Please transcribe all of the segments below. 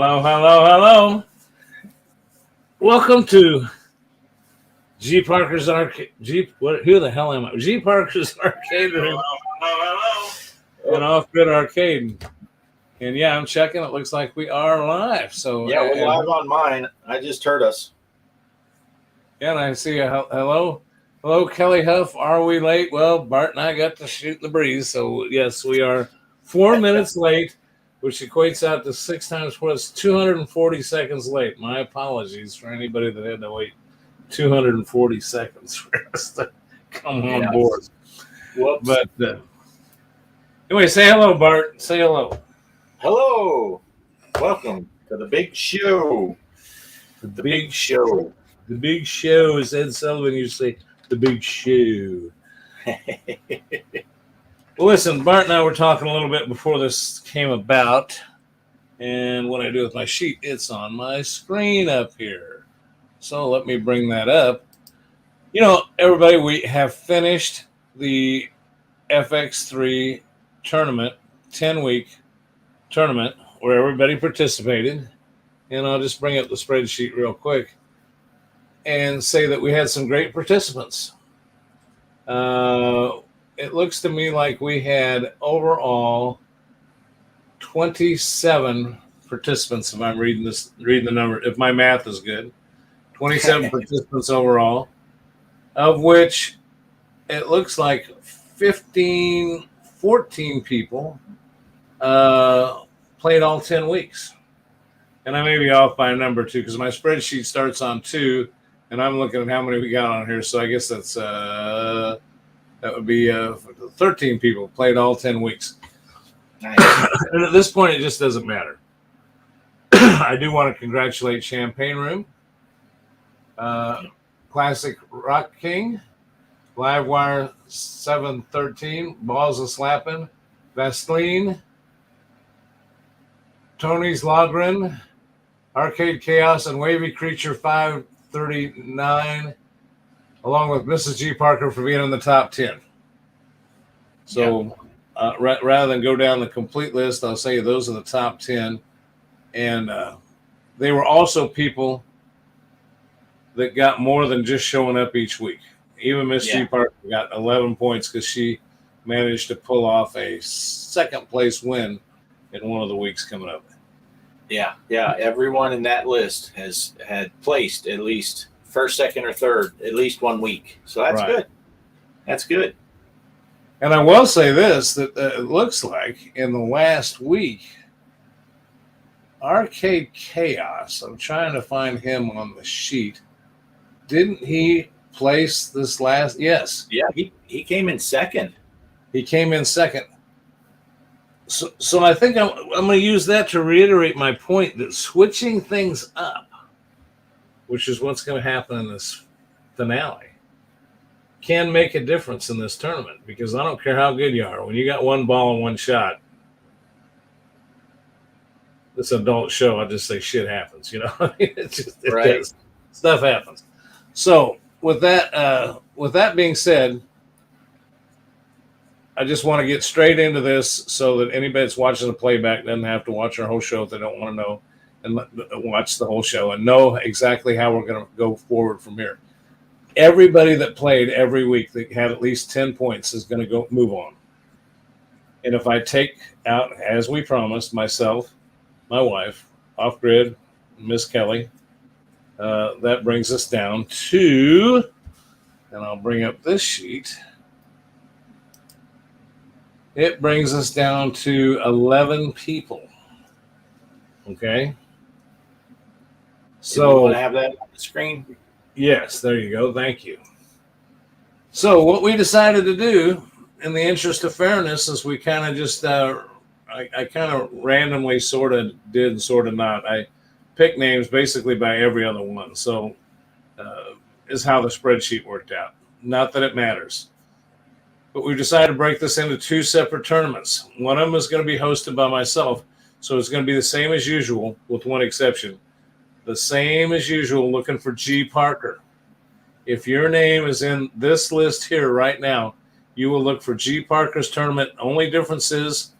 Hello, hello, hello. Welcome to G.Parkers Arcade. Who the hell am I? G.Parkers Arcade Room. Hello. And Offgrid Arcade. And yeah, I'm checking. It looks like we are live. So yeah, we're live on mine. I just heard us. Yeah, and I see a hello. Hello, Kelly Huff. Are we late? Well, Bart and I got to shoot in the breeze. So yes, we are 4 minutes late, which equates out to 6 times 4. It's 240 seconds late. My apologies for anybody that had to wait 240 seconds for us to come on board. Whoops. But anyway, say hello, Bart. Say hello. Hello. Welcome to the big show. The big show. The big show, as Ed Sullivan used to say, the big show. Well, listen, Bart and I were talking a little bit before this came about. And what I do with my sheet, it's on my screen up here. So let me bring that up. You know, everybody, we have finished the FX3 tournament, 10-week tournament, where everybody participated. And I'll just bring up the spreadsheet real quick and say that we had some great participants. It looks to me like we had overall 27 participants, if I'm reading the number, if my math is good. 27 participants overall, of which it looks like 14 people played all 10 weeks. And I may be off by a number too, because my spreadsheet starts on 2, and I'm looking at how many we got on here. So I guess that's that would be 13 people played all 10 weeks. Nice. And at this point, it just doesn't matter. I do want to congratulate Champagne Room, classicrockking, Livewire 713, ballzaslappin, vasteellne, tonnysjogren, ArcadeKAOS, and Wavy Creature 539, along with Mrs. G.Parker for being in the top 10. So rather than go down the complete list, I'll say those are the top 10. And they were also people that got more than just showing up each week. Even Miss G.Parker got 11 points because she managed to pull off a second-place win in one of the weeks coming up. Yeah. Everyone in that list had placed at least first, second, or third at least 1 week. So that's good. That's good. And I will say this, that it looks like in the last week, ArcadeKAOS, I'm trying to find him on the sheet. Didn't he place this last? Yes. Yeah, he came in second. He came in second. So I think I'm going to use that to reiterate my point that switching things up, which is what's going to happen in this finale, can make a difference in this tournament, because I don't care how good you are. When you got one ball and one shot, this adult show, I just say shit happens, you know. It does. Stuff happens. So with that being said, I just want to get straight into this so that anybody that's watching the playback doesn't have to watch our whole show if they don't want to know, and watch the whole show and know exactly how we're going to go forward from here. Everybody that played every week that had at least 10 points is going to move on. And if I take out, as we promised, myself, my wife, Offgrid, Miss Kelly, that brings us down to, and I'll bring up this sheet. It brings us down to 11 people. Okay. So you want to have that on the screen? Yes, there you go. Thank you. So what we decided to do, in the interest of fairness, is we kind of just, I kind of randomly sort of did and sort of not. I picked names basically by every other one. So is how the spreadsheet worked out. Not that it matters. But we decided to break this into 2 separate tournaments. One of them is going to be hosted by myself. So it's going to be the same as usual, with one exception. The same as usual, looking for G.Parker. If your name is in this list here right now, you will look for G.Parker's tournament. Only difference is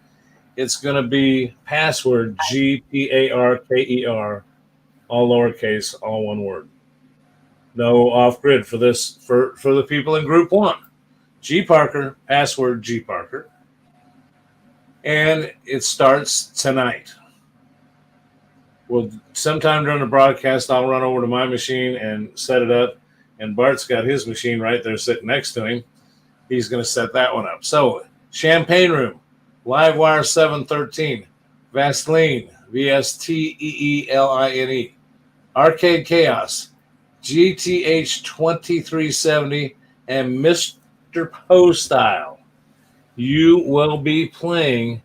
it's going to be password Gparker, all lowercase, all one word. No off grid for this for the people in group 1. G.Parker, password G.Parker. And it starts tonight. Well, sometime during the broadcast, I'll run over to my machine and set it up. And Bart's got his machine right there sitting next to him. He's going to set that one up. So, Champagne Room, Livewire 713, Vasteellne, VSTEELINE, ArcadeKAOS, GTH 2370, and Mr. Poestyle. You will be playing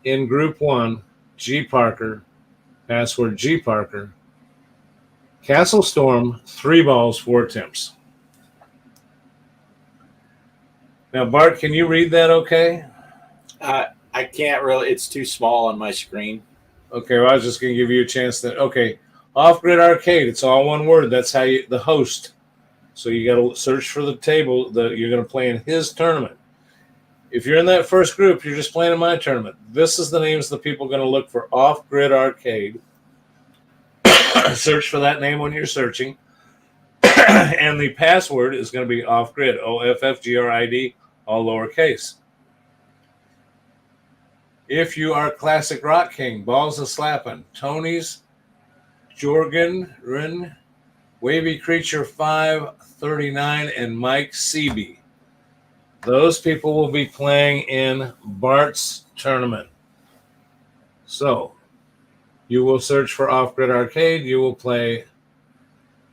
in Group 1, G.Parker, password G.Parker, Castle Storm, 3 balls, 4 attempts. Now, Bart, can you read that okay? I can't really. It's too small on my screen. Okay, well, I was just going to give you a chance to. Okay, Off-Grid Arcade, it's all one word. That's how you, the host. So you got to search for the table that you're going to play in his tournament. If you're in that first group, you're just playing in my tournament. This is the names of the people going to look for Off-Grid Arcade. Search for that name when you're searching. And the password is going to be Off-Grid, OFFGRID, all lowercase. If you are classicrockking, ballzaslappin, tonnysjogren, Wavy Creature 539, and MikeSeabee, those people will be playing in Bart's tournament. So you will search for Off-Grid Arcade. You will play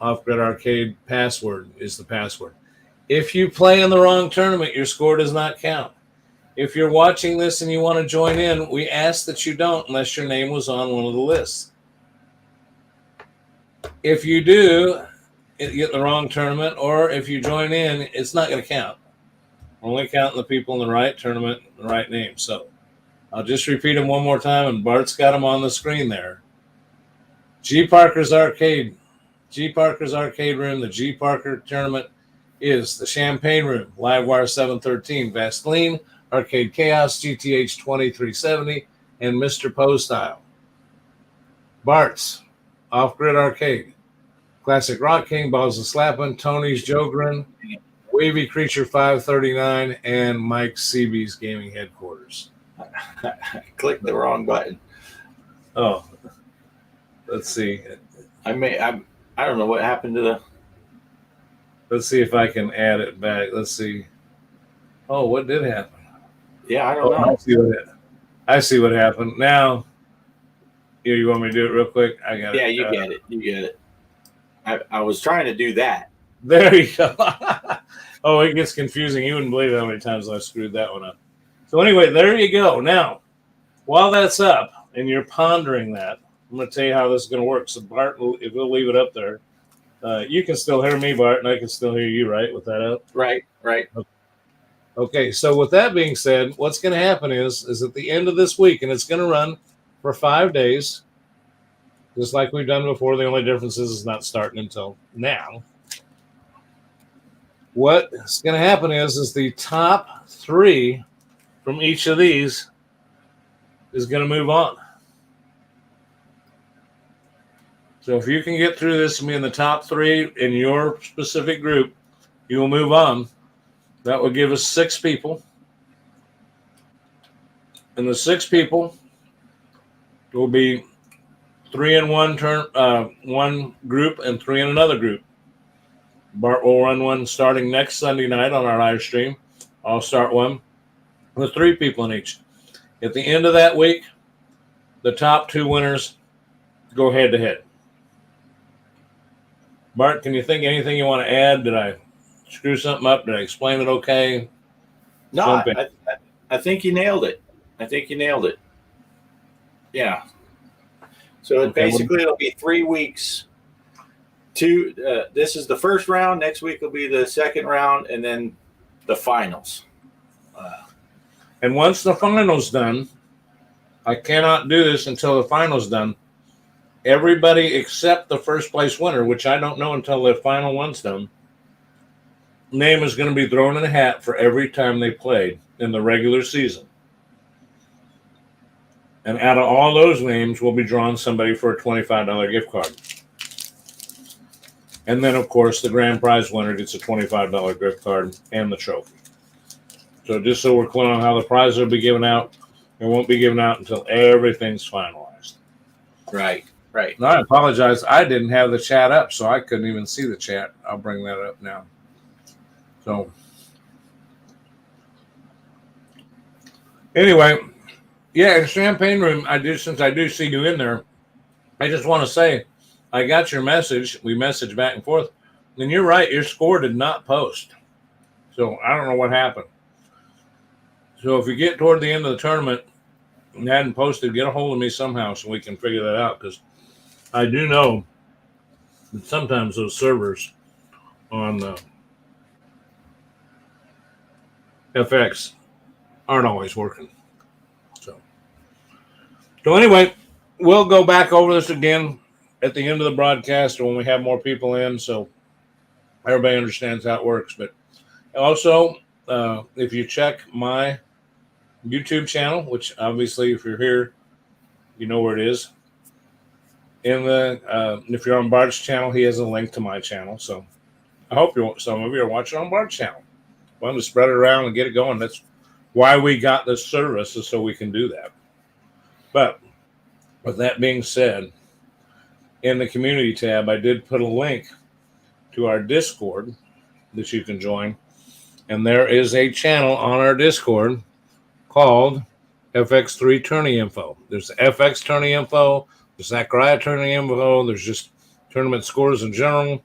Off-Grid Arcade. Password is the password. If you play in the wrong tournament, your score does not count. If you're watching this and you want to join in, we ask that you don't unless your name was on one of the lists. If you do get in the wrong tournament, or if you join in, it's not going to count. We're only counting the people in the right tournament, the right name. So I'll just repeat them one more time, and Bart's got them on the screen there. G.Parkers Arcade, G.Parkers Arcade Room, the G.Parker tournament is the Champagne Room, Livewire 713, Vasteellne, ArcadeKAOS, GTH 2370, and Mr. Poestyle. Bart's, Off-Grid Arcade, classicrockking, ballzaslappin, tonnysjogren, Wavy Creature 539, and MikeSeabee's Gaming Headquarters. I clicked the wrong button. Oh, let's see. I don't know what happened to the. Let's see if I can add it back. Let's see. Oh, what did happen? Yeah, I don't know. I see what happened. Now, you want me to do it real quick? I got it. Yeah, you get it. You get it. I was trying to do that. There you go. Oh, it gets confusing. You wouldn't believe how many times I screwed that one up. So anyway, there you go. Now, while that's up and you're pondering that, I'm going to tell you how this is going to work. So Bart, if we'll leave it up there, you can still hear me, Bart, and I can still hear you, right, with that up? Right. Okay, so with that being said, what's going to happen is at the end of this week, and it's going to run for 5 days, just like we've done before. The only difference is it's not starting until now. What's going to happen is the top 3 from each of these is going to move on. So if you can get through this and be in the top 3 in your specific group, you will move on. That will give us 6 people. And the 6 people will be 3 in one group and 3 in another group. Bart will run one starting next Sunday night on our live stream. I'll start one with 3 people in each. At the end of that week, the top 2 winners go head to head. Bart, can you think of anything you want to add? Did I screw something up? Did I explain it okay? No, I think you nailed it. Yeah. So basically, it'll be 3 weeks. This is the first round. Next week will be the second round, and then the finals. And once the final's done, I cannot do this until the final's done. Everybody except the first place winner, which I don't know until the final one's done, name is going to be thrown in a hat for every time they played in the regular season. And out of all those names, we'll be drawing somebody for a $25 gift card. And then, of course, the grand prize winner gets a $25 gift card and the trophy. So just so we're clear on how the prize will be given out, it won't be given out until everything's finalized. Right, right. And I apologize. I didn't have the chat up, so I couldn't even see the chat. I'll bring that up now. So anyway, yeah, Champagne Room, since I do see you in there, I just want to say I got your message. We messaged back and forth. And you're right, your score did not post. So I don't know what happened. So if you get toward the end of the tournament and hadn't posted, get a hold of me somehow so we can figure that out. Because I do know that sometimes those servers on the FX aren't always working. So anyway, we'll go back over this again at the end of the broadcast or when we have more people in, so everybody understands how it works. But also, if you check my YouTube channel, which obviously if you're here, you know where it is. If you're on Bart's channel, he has a link to my channel. So I hope some of you are watching on Bart's channel. Want to spread it around and get it going. That's why we got this service, is so we can do that. But with that being said, in the community tab, I did put a link to our Discord that you can join. And there is a channel on our Discord called FX3 Tourney Info. There's FX Tourney Info, there's Zachariah Tourney Info, there's just tournament scores in general.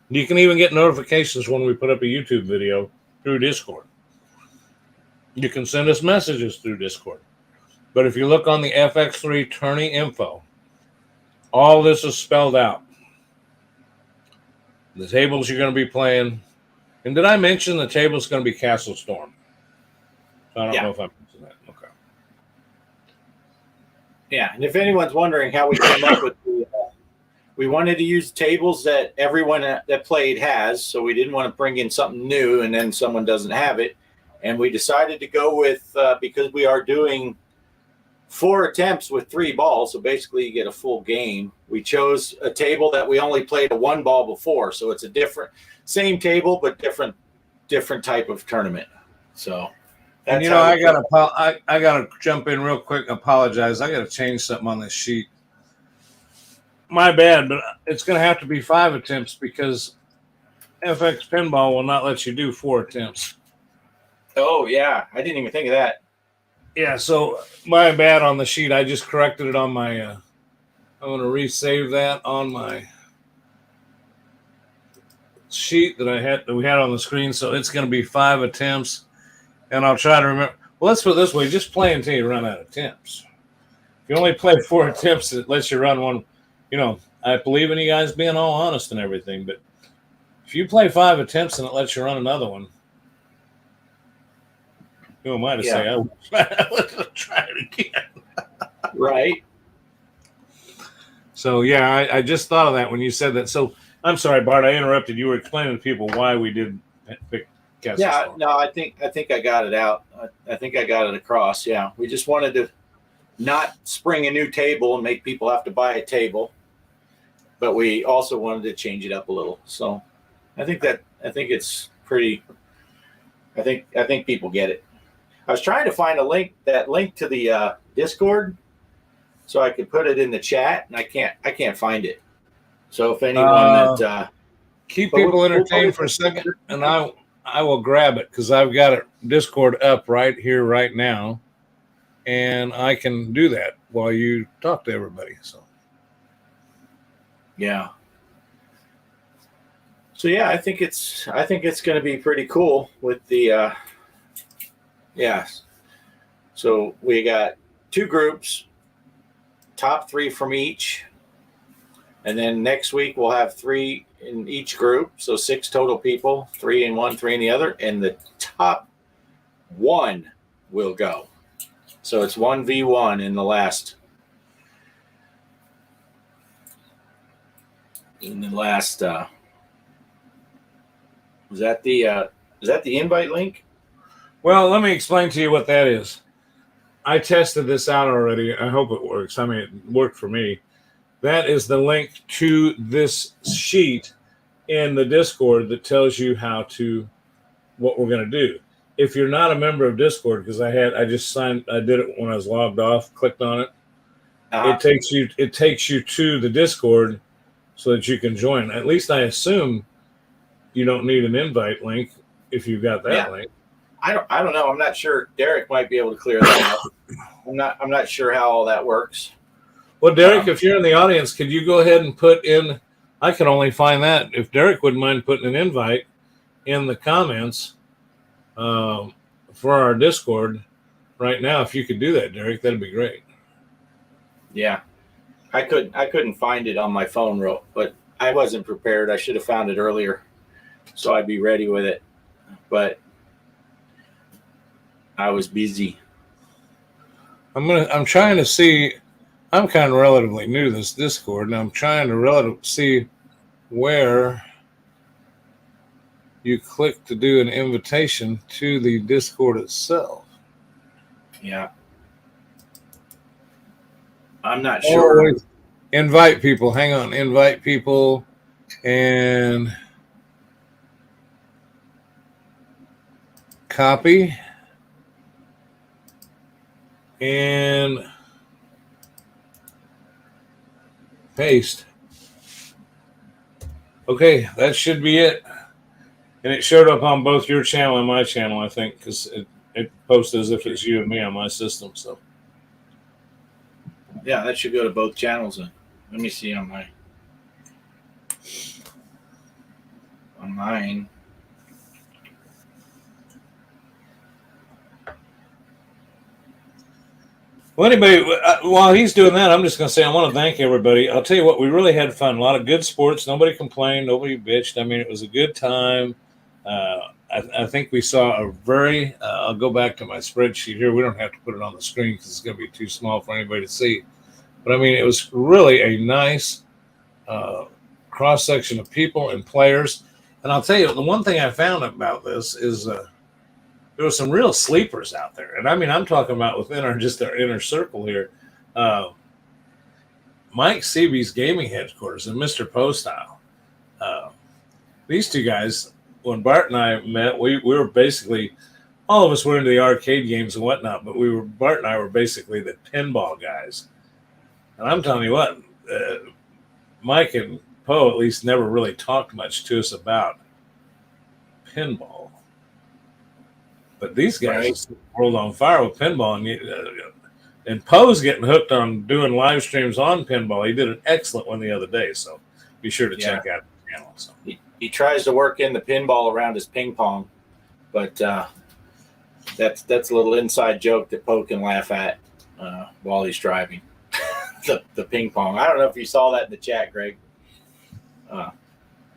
You can even get notifications when we put up a YouTube video through Discord. You can send us messages through Discord. But if you look on the FX3 Tourney Info, all this is spelled out. The tables you're going to be playing. And did I mention the table's going to be Castle Storm? So I don't know if I mentioned that. Okay. Yeah, and if anyone's wondering how we came up with we wanted to use tables that everyone that played has, so we didn't want to bring in something new and then someone doesn't have it. And we decided to go with, because we are doing 4 attempts with 3 balls, so basically you get a full game. We chose a table that we only played a 1 ball before, so it's a same table but different type of tournament. So, and you know, I gotta jump in real quick. Apologize. I gotta change something on this sheet. My bad, but it's gonna have to be 5 attempts because FX Pinball will not let you do 4 attempts. Oh yeah, I didn't even think of that. Yeah, so my bad on the sheet. I just corrected it on my. I'm going to resave that on my sheet that we had on the screen. So it's going to be 5 attempts, and I'll try to remember. Well, let's put it this way: just play until you run out of attempts. If you only play 4 attempts, it lets you run one. You know, I believe in you guys being all honest and everything, but if you play 5 attempts and it lets you run another one. Who am I to say I would try it again? Right. So, yeah, I just thought of that when you said that. So, I'm sorry, Bart, I interrupted. You were explaining to people why we did pick Castle Storm. No, I think I got it out. I think I got it across. Yeah, we just wanted to not spring a new table and make people have to buy a table, but we also wanted to change it up a little. So, I think it's pretty. I think people get it. I was trying to find that link to the Discord, so I could put it in the chat, and I can't find it. So if anyone keep people entertained for a second, and I will grab it because I've got it Discord up right here right now, and I can do that while you talk to everybody. So yeah. So yeah, I think it's going to be pretty cool with the. Yes. So we got 2 groups, top 3 from each. And then next week we'll have 3 in each group. So 6 total people, 3 in one, 3 in the other. And the top 1 will go. So it's 1v1 in the last. Was that the invite link? Well, let me explain to you what that is. I tested this out already. I hope it works. I mean, it worked for me. That is the link to this sheet in the Discord that tells you what we're going to do. If you're not a member of Discord, because I did it when I was logged off, clicked on it. It takes you to the Discord so that you can join. At least I assume you don't need an invite link if you've got that link. I don't know. I'm not sure. Derek might be able to clear that up. I'm not sure how all that works. Well, Derek, if you're in the audience, could you go ahead and put in? I can only find that if Derek wouldn't mind putting an invite in the comments for our Discord right now. If you could do that, Derek, that'd be great. Yeah, I couldn't find it on my phone, but I wasn't prepared. I should have found it earlier, so I'd be ready with it. But I was busy. I'm trying to see. I'm kind of relatively new to this Discord, and I'm trying to see where you click to do an invitation to the Discord itself. Yeah. I'm not sure. Invite people. Hang on. Invite people and copy and paste. Okay, that should be it. And it showed up on both your channel and my channel, I think, because it posted as if it's you and me on my system. So yeah, that should go to both channels. Then let me see on mine. Well, anybody, while he's doing that, I'm just going to say I want to thank everybody. I'll tell you what, we really had fun. A lot of good sports. Nobody complained. Nobody bitched. I mean, it was a good time. I think we saw a very I'll go back to my spreadsheet here. We don't have to put it on the screen because it's going to be too small for anybody to see. But, I mean, it was really a nice cross-section of people and players. And I'll tell you, the one thing I found about this is there were some real sleepers out there. And I mean, I'm talking about within our inner circle here. MikeSeabee's gaming headquarters and Mr. Poestyle. These two guys, when Bart and I met, we were basically, all of us were into the arcade games and whatnot, but Bart and I were basically the pinball guys. And I'm telling you what, Mike and Poe at least never really talked much to us about pinball. But these guys set the world on fire with pinball, and Poe's getting hooked on doing live streams on pinball. He did an excellent one the other day, so be sure to check out the channel. So. He tries to work in the pinball around his ping pong, but that's a little inside joke that Poe can laugh at while he's driving. the ping pong. I don't know if you saw that in the chat, Greg.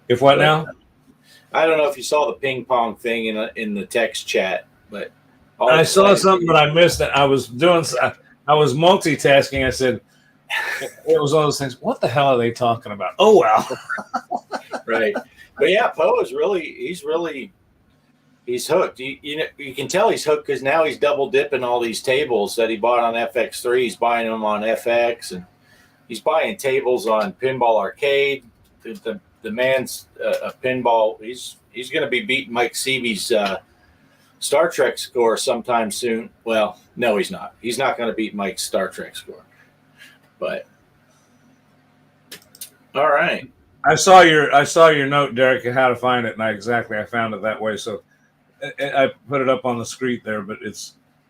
If what now? I don't know if you saw the ping pong thing in the text chat, but I saw something, but I missed it. I was multitasking. I said, it was all those things. What the hell are they talking about? Oh, wow. Right. But yeah, Poe is he's hooked. You can tell he's hooked because now he's double dipping all these tables that he bought on FX3. He's buying them on FX, and he's buying tables on Pinball Arcade. The man's a pinball. He's going to be beating MikeSeabee's Star Trek score sometime soon. Well, no, he's not. He's not going to beat Mike's Star Trek score. But all right. I saw your note, Derek, of how to find it, and I found it that way. So I put it up on the screen there, but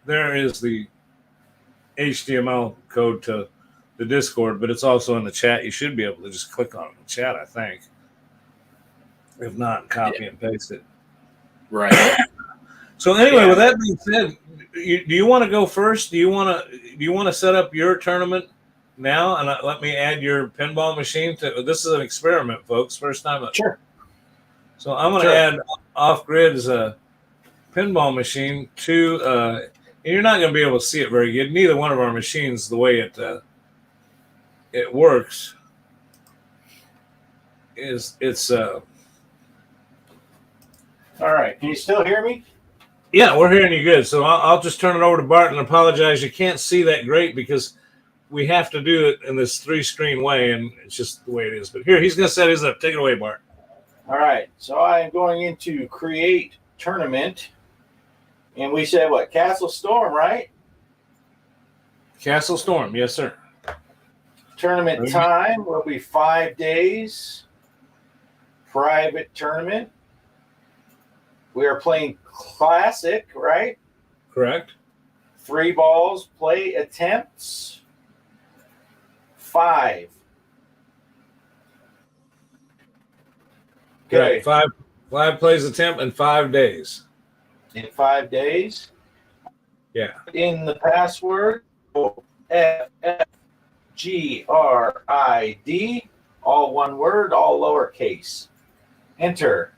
there is the HTML code to the Discord, but it's also in the chat. You should be able to just click on it in the chat, I think. If not, copy and paste it. Right. So anyway, with that being said, do you want to go first? Do you want to set up your tournament now and let me add your pinball machine to? This is an experiment, folks. First time. Sure. So I'm going to add Off-Grid's pinball machine to. And you're not going to be able to see it very good. Neither one of our machines, the way it works, it's. All right. Can you still hear me? Yeah, we're hearing you good. So I'll just turn it over to Bart and apologize. You can't see that great because we have to do it in this 3-screen way, and it's just the way it is. But here, he's going to set his up. Take it away, Bart. All right. So I am going into create tournament. And we said what? Castle Storm, right? Castle Storm. Yes, sir. Tournament time will be 5 days. Private tournament. We are playing classic, right? Correct. 3 balls, play attempts 5. Okay. Five plays attempt in 5 days. In 5 days. Yeah. In the password, FFGRID, all one word, all lowercase. Enter.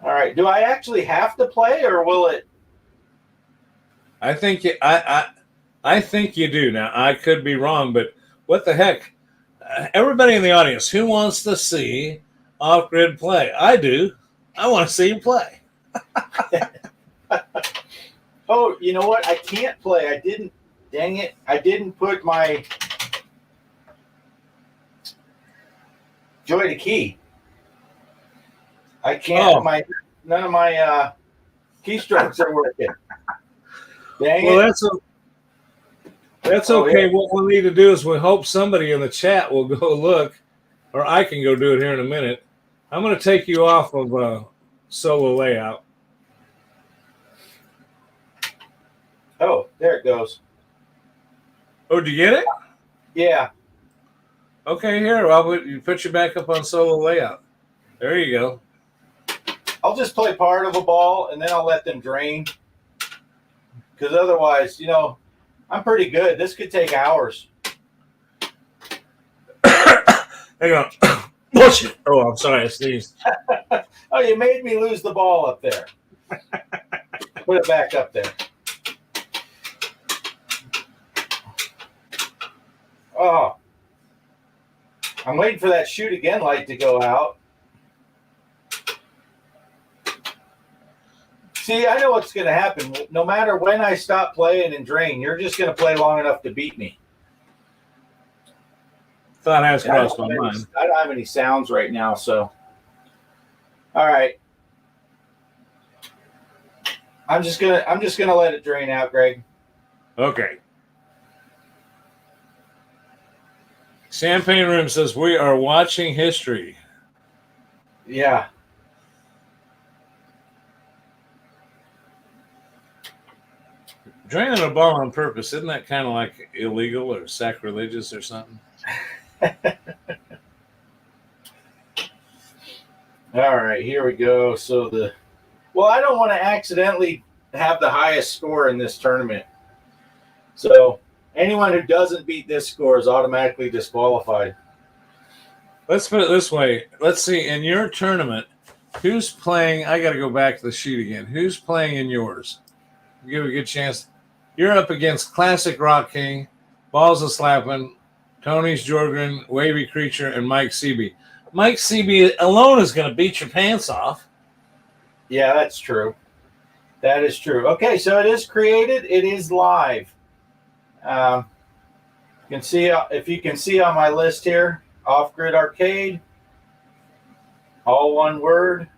All right. Do I actually have to play, or will it? I think I think you do. Now I could be wrong, but what the heck? Everybody in the audience, who wants to see off-grid play? I do. I want to see you play. Oh, you know what? I can't play. I didn't. Dang it! I didn't put my joy to key. I can't. Oh. None of my keystrokes are working. Dang Well, it. that's Oh, okay. yeah. What we'll need to do is we hope somebody in the chat will go look, or I can go do it here in a minute. I'm going to take you off of solo layout. Oh, there it goes. Oh, did you get it? Yeah. Okay, here. I'll put you back up on solo layout. There you go. I'll just play part of a ball and then I'll let them drain. Because otherwise, I'm pretty good. This could take hours. Hang on. Bullshit. Oh, I'm sorry. I sneezed. Oh, you made me lose the ball up there. Put it back up there. Oh. I'm waiting for that shoot again light to go out. See, I know what's going to happen. No matter when I stop playing and drain, you're just going to play long enough to beat me. Thought I was crossed my mind. I don't have any sounds right now, so. All right. I'm just gonna let it drain out, Greg. Okay. Champagne Room says we are watching history. Yeah. Draining a ball on purpose, isn't that kind of like illegal or sacrilegious or something? All right, here we go. So I don't want to accidentally have the highest score in this tournament. So anyone who doesn't beat this score is automatically disqualified. Let's put it this way. Let's see, in your tournament, who's playing? I got to go back to the sheet again. Who's playing in yours? Give a good chance. You're up against classicrockking, ballzaslappin, tonnysjogren, wavy creature, and MikeSeabee. MikeSeabee alone is going to beat your pants off. Yeah, that's true. That is true. Okay, so it is created. It is live. You can see if you can see on my list here, Off-Grid Arcade, all one word.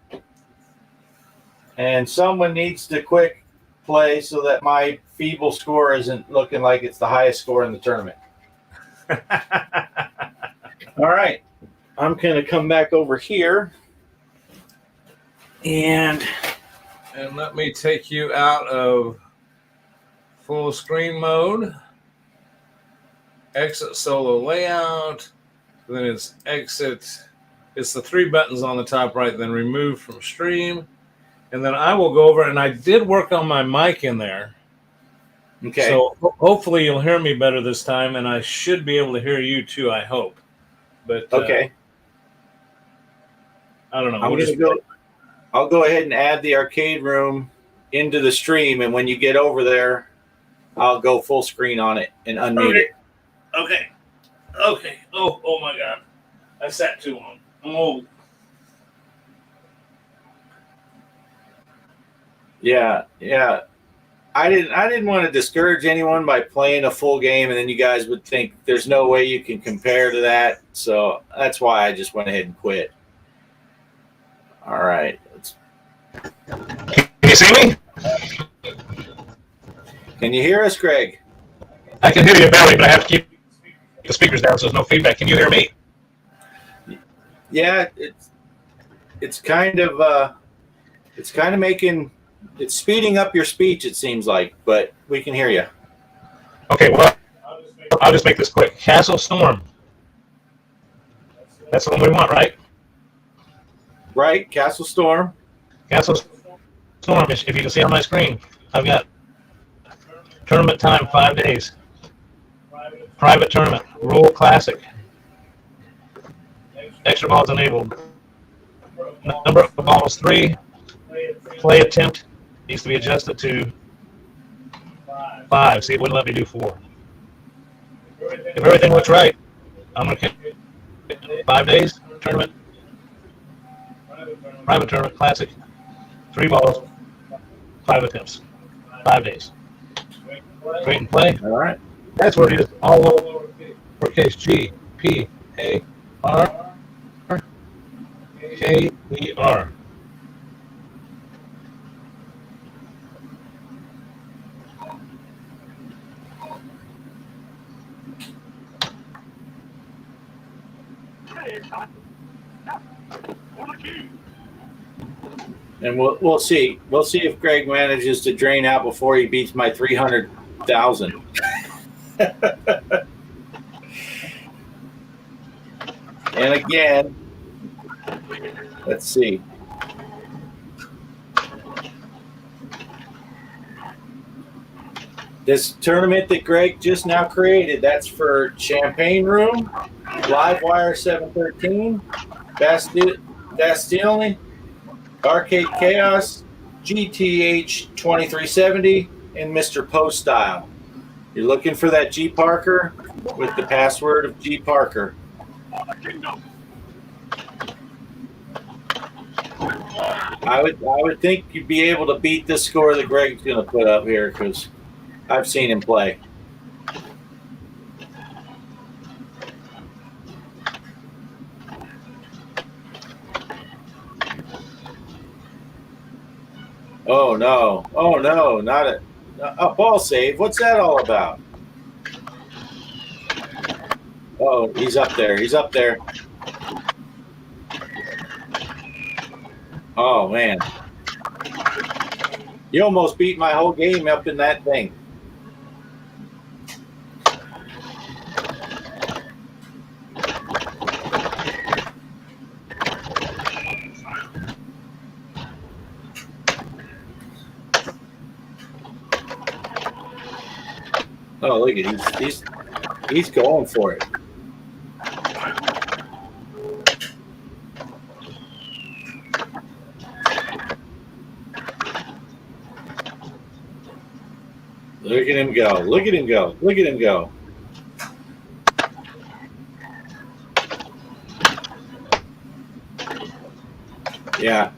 And someone needs to quick play so that my feeble score isn't looking like it's the highest score in the tournament. All right. I'm going to come back over here. And let me take you out of full screen mode. Exit solo layout. Then it's exit. It's the 3 buttons on the top right. Then remove from stream. And then I will go over, and I did work on my mic in there. okay. So hopefully you'll hear me better this time, and I should be able to hear you too, I hope. But okay. I don't know. I'll go ahead and add the arcade room into the stream, and when you get over there, I'll go full screen on it and unmute it. Okay. Oh my God. I sat too long. I'm old. Yeah, yeah. I didn't want to discourage anyone by playing a full game, and then you guys would think there's no way you can compare to that. So that's why I just went ahead and quit. All right. Can you see me? Can you hear us, Greg? I can hear you barely, but I have to keep the speakers down so there's no feedback. Can you hear me? Yeah, it's kind of making it's speeding up your speech. It seems like, but we can hear you. Okay, well, I'll just make this quick. Castle Storm. That's the one we want, right? Right, Castle Storm. Castle Storm. If you can see on my screen, I've got tournament time 5 days. Private tournament. Rule classic. Extra balls enabled. Number of balls 3. Play attempt needs to be adjusted to 5. See, it wouldn't let me do 4. If everything looks right, I'm going to 5 days tournament. Private tournament classic. 3 balls, 5 attempts. 5 days. Create and play. All right. That's where it is. All lowercase G, P, A, R, K, E, R. And we'll see. We'll see if Greg manages to drain out before he beats my 300,000. And again, let's see. This tournament that Greg just now created, that's for Champagne Room, Livewire 713, Vasteellne, ArcadeKAOS, GTH 2370, and Mr. Poestyle. You're looking for that G.Parker with the password of G.Parker. I would think you'd be able to beat the score that Greg's going to put up here because I've seen him play. Oh no! Oh no! Not a ball save. What's that all about? Oh, he's up there. He's up there. Oh man! You almost beat my whole game up in that thing. Oh, look at he's going for it. Look at him go. Look at him go. Look at him go. Yeah.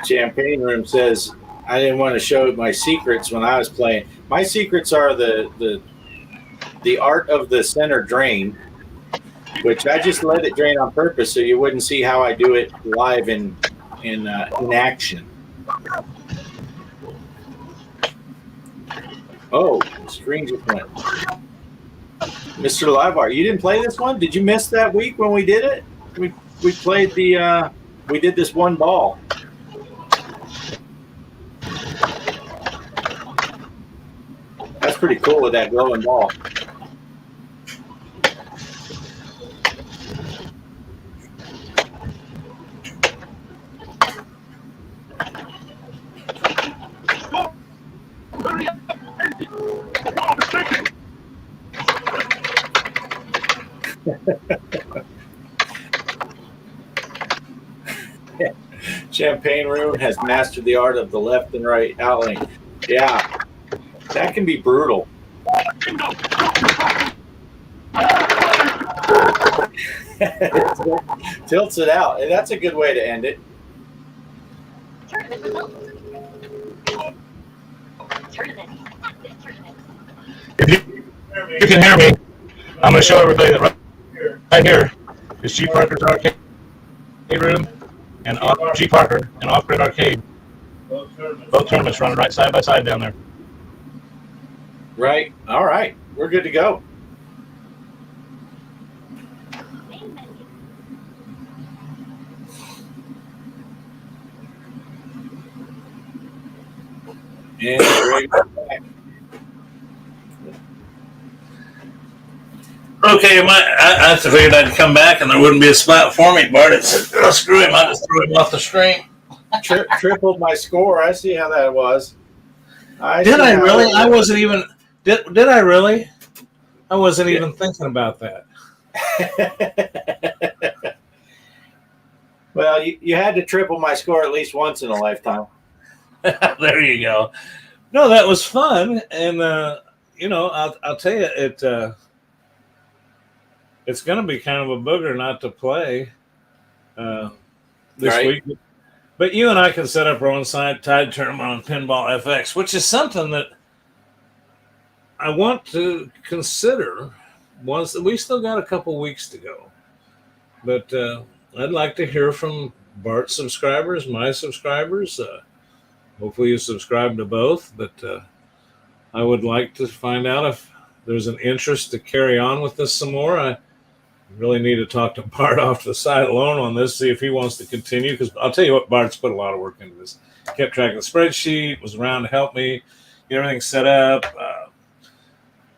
Champagne Room says I didn't want to show my secrets when I was playing. My secrets are the art of the center drain, which I just let it drain on purpose so you wouldn't see how I do it live in action. Oh, the screen just went. Mr. Livewire, you didn't play this one? Did you miss that week when we did it? We played we did this one ball. That's pretty cool with that glowing ball. Champagne Room has mastered the art of the left and right outline. Yeah, that can be brutal. Tilts it out. And that's a good way to end it. If you can hear me, I'm going to show everybody that right here is G.Parkers arcade room and G.Parker and Off-Grid Arcade. Both tournaments running right side by side down there. Right. All right. We're good to go. And great. Okay, I figured I'd come back and there wouldn't be a spot for me. Bart, screw him. I just threw him off the stream. Tripled my score. I see how that was. Did I really? I wasn't even. Did I really? I wasn't even thinking about that. Well, you had to triple my score at least once in a lifetime. There you go. No, that was fun, and you know, I'll tell you, it's going to be kind of a booger not to play this week. But you and I can set up our own side tide tournament on Pinball FX, which is something that I want to consider. Once we still got a couple weeks to go, but I'd like to hear from Bart's subscribers, my subscribers. Hopefully you subscribe to both, but I would like to find out if there's an interest to carry on with this some more. I really need to talk to Bart off to the side alone on this, see if he wants to continue, because I'll tell you what, Bart's put a lot of work into this. Kept track of the spreadsheet, was around to help me get everything set up.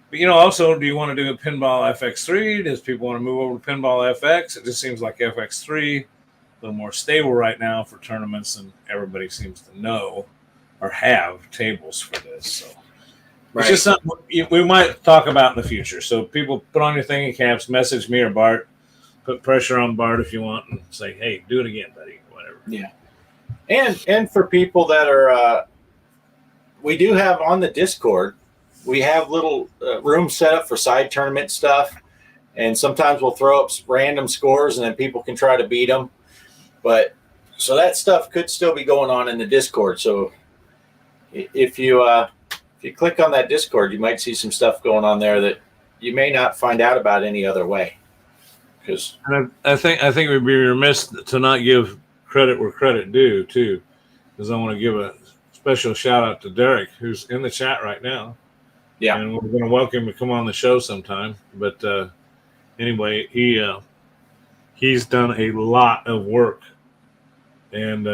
But, you know, also, do you want to do a Pinball FX3? Does people want to move over to Pinball FX? It just seems like FX3 a little more stable right now for tournaments, and everybody seems to know or have tables for this. So it's just something we might talk about in the future. So people put on your thinking caps, message me or Bart, put pressure on Bart if you want, and say, hey, do it again, buddy, whatever. Yeah. And for people that are, we do have on the Discord, we have little rooms set up for side tournament stuff. And sometimes we'll throw up random scores and then people can try to beat them. But so that stuff could still be going on in the Discord. So if you click on that Discord, you might see some stuff going on there that you may not find out about any other way. Because I think we'd be remiss to not give credit where credit due too, because I want to give a special shout out to Derek, who's in the chat right now. Yeah, and we're going to welcome him to come on the show sometime. But anyway, he's done a lot of work, and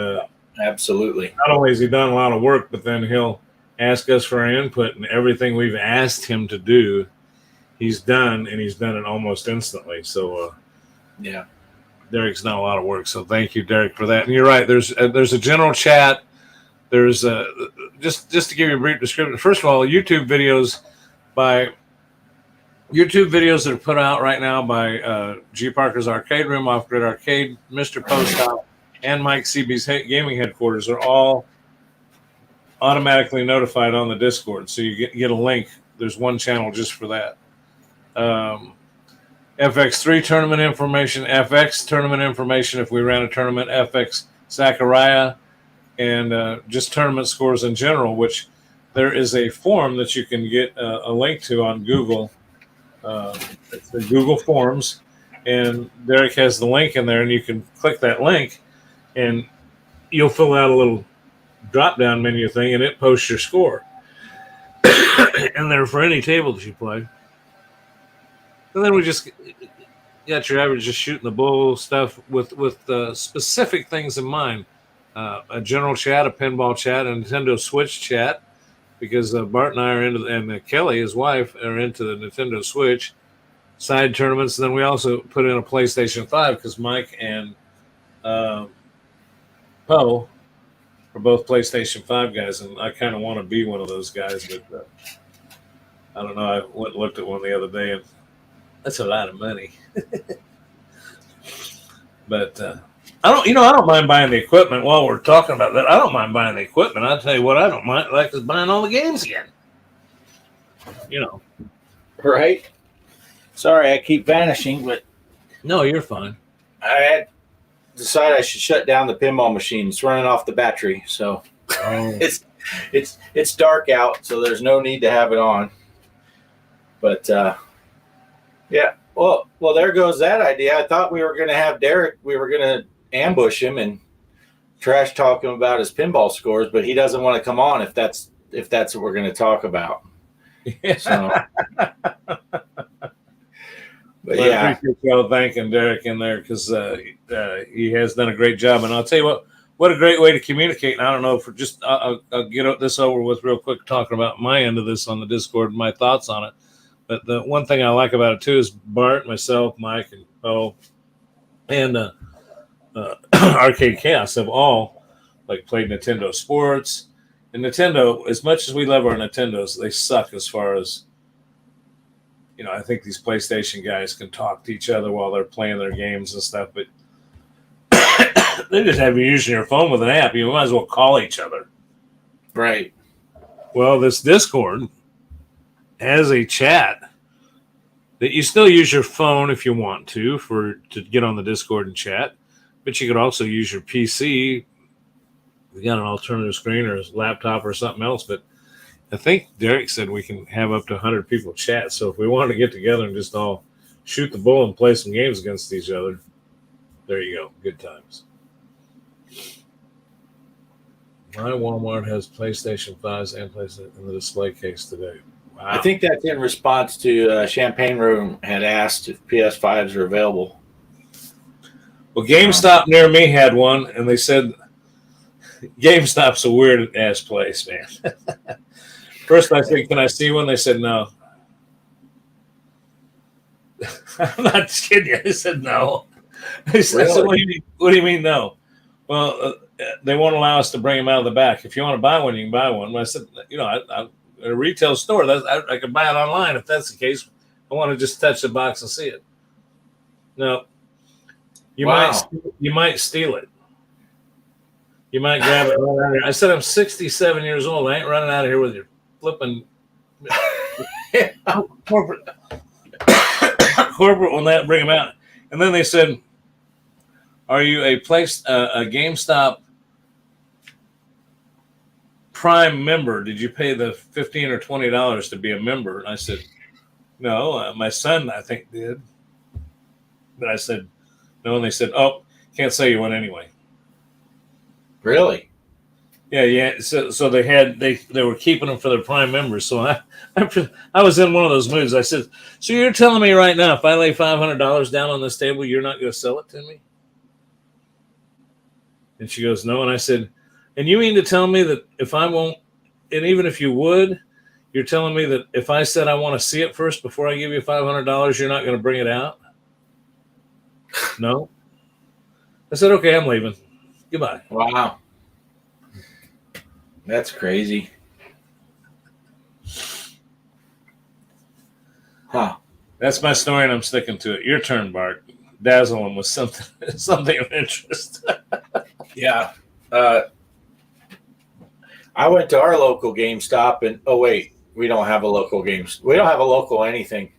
absolutely. Not only has he done a lot of work, but then he'll ask us for our input, and everything we've asked him to do, he's done, and he's done it almost instantly. So, yeah, Derek's done a lot of work. So thank you, Derek, for that. And you're right. There's a general chat. There's just to give you a brief description. First of all, YouTube videos that are put out right now by G.Parkers Arcade Room, Off-Grid Arcade, Mr. Poestyle, and MikeSeabee's gaming headquarters are all automatically notified on the Discord. So you get a link. There's one channel just for that. FX3 tournament information, FX tournament information if we ran a tournament, FX Zachariah, and just tournament scores in general, which there is a form that you can get a link to on Google. It's the Google Forms, and Derek has the link in there, and you can click that link, and you'll fill out a little drop-down menu thing, and it posts your score in there for any table that you play. And then we just got your average just shooting the bull stuff with specific things in mind. A general chat, a pinball chat, a Nintendo Switch chat, because Bart and I are into, and Kelly, his wife, are into the Nintendo Switch side tournaments. And then we also put in a PlayStation 5 because Mike and Poe are both PlayStation 5 guys, and I kind of want to be one of those guys, but I don't know. I went and looked at one the other day, and that's a lot of money. But I don't mind buying the equipment. While we're talking about that, I don't mind buying the equipment. I'll tell you what I don't mind is buying all the games again. You know. Right? Sorry, I keep vanishing, but no, you're fine. I had decided I should shut down the pinball machine. It's running off the battery, so It's dark out, so there's no need to have it on. But yeah, well, there goes that idea. I thought we were going to have Derek. We were going to ambush him and trash talk him about his pinball scores, but he doesn't want to come on if that's what we're going to talk about. So, but yeah, I appreciate y'all thanking Derek in there because he has done a great job. And I'll tell you what a great way to communicate. And I don't know if I'll get this over with real quick, talking about my end of this on the Discord and my thoughts on it. But the one thing I like about it too is Bart, myself, Mike, and Poe, and ArcadeKAOS have all like played Nintendo sports. And Nintendo, as much as we love our Nintendos, they suck as far as, you know, I think these PlayStation guys can talk to each other while they're playing their games and stuff, but they just have you using your phone with an app. You might as well call each other. right. Well, this Discord has a chat that you still use your phone if you want to get on the Discord and chat, but you could also use your PC. We got an alternative screen or a laptop or something else, but I think Derek said we can have up to 100 people chat. So if we wanted to get together and just all shoot the bull and play some games against each other, there you go. Good times. My Walmart has PlayStation 5s and PlayStation in the display case today. Wow. I think that's in response to Champagne Room had asked if PS5s are available. Well, GameStop near me had one, and they said GameStop's a weird ass place, man. First, I said, "Can I see one?" They said, "No." I'm not kidding you. They said no. I said, Really? "So what do you mean no?" Well, they won't allow us to bring them out of the back. If you want to buy one, you can buy one. But I said, you know, I at a retail store, I can buy it online if that's the case. I want to just touch the box and see it. No, you might steal it. You might grab it. Right out of here. I said, I'm 67 years old. I ain't running out of here with your flipping corporate will not bring them out. And then they said, "Are you a GameStop Prime member? Did you pay the $15 or $20 to be a member?" And I said, "No, my son I think did." But I said, "No," and they said, "Oh, can't say you went anyway." Really? Yeah. So they were keeping them for their Prime members. So I was in one of those moods. I said, "So you're telling me right now, if I lay $500 down on this table, you're not going to sell it to me?" And she goes, "No." And I said, "And you mean to tell me that if I won't, and even if you would, you're telling me that if I said I want to see it first before I give you $500, you're not going to bring it out?" "No." I said, "Okay, I'm leaving. Goodbye." Wow. That's crazy. Huh. That's my story, and I'm sticking to it. Your turn, Bart. Dazzle them with something of interest. Yeah. I went to our local GameStop and wait, we don't have a local we don't have a local anything.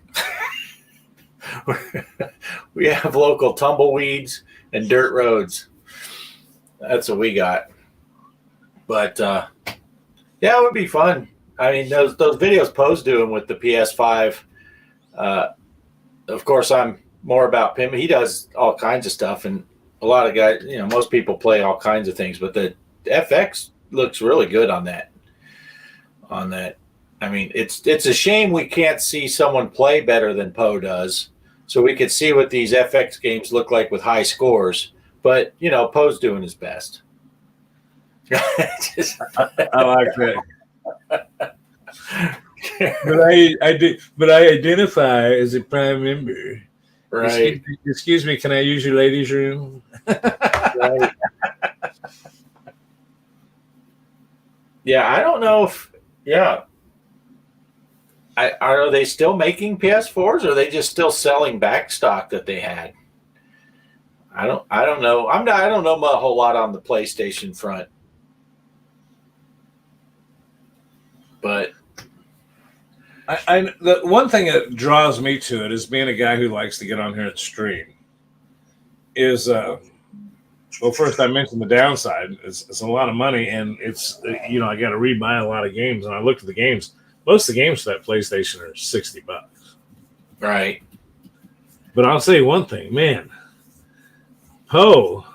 We have local tumbleweeds and dirt roads. That's what we got. But yeah, it would be fun. I mean, those videos Poe's doing with the PS5. Of course, I'm more about Pim. He does all kinds of stuff, and a lot of guys, you know, most people play all kinds of things, but the FX looks really good on that. I mean, it's a shame we can't see someone play better than Poe does, so we could see what these FX games look like with high scores. But you know, Poe's doing his best. I like that. But I identify as a Prime member. Right. Excuse me, can I use your ladies' room? Right. Yeah, I don't know if are they still making PS4s, or are they just still selling back stock that they had? I don't know. I don't know a whole lot on the PlayStation front. But the one thing that draws me to it is being a guy who likes to get on here and stream is Well, first I mentioned the downside. It's a lot of money, and it's I got to rebuy a lot of games. And I looked at the games. Most of the games for that PlayStation are $60. Right. But I'll say one thing, man. Poe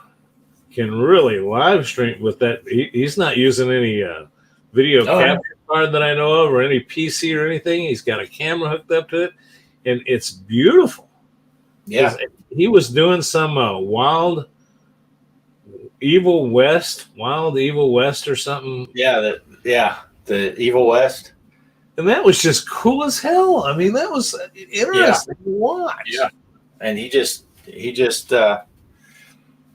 can really live stream with that. He's not using any video capture card that I know of, or any PC or anything. He's got a camera hooked up to it, and it's beautiful. Yeah. He was doing some Wild Evil West or something. Yeah, the Evil West. And that was just cool as hell. I mean, that was interesting to watch. Yeah. And he just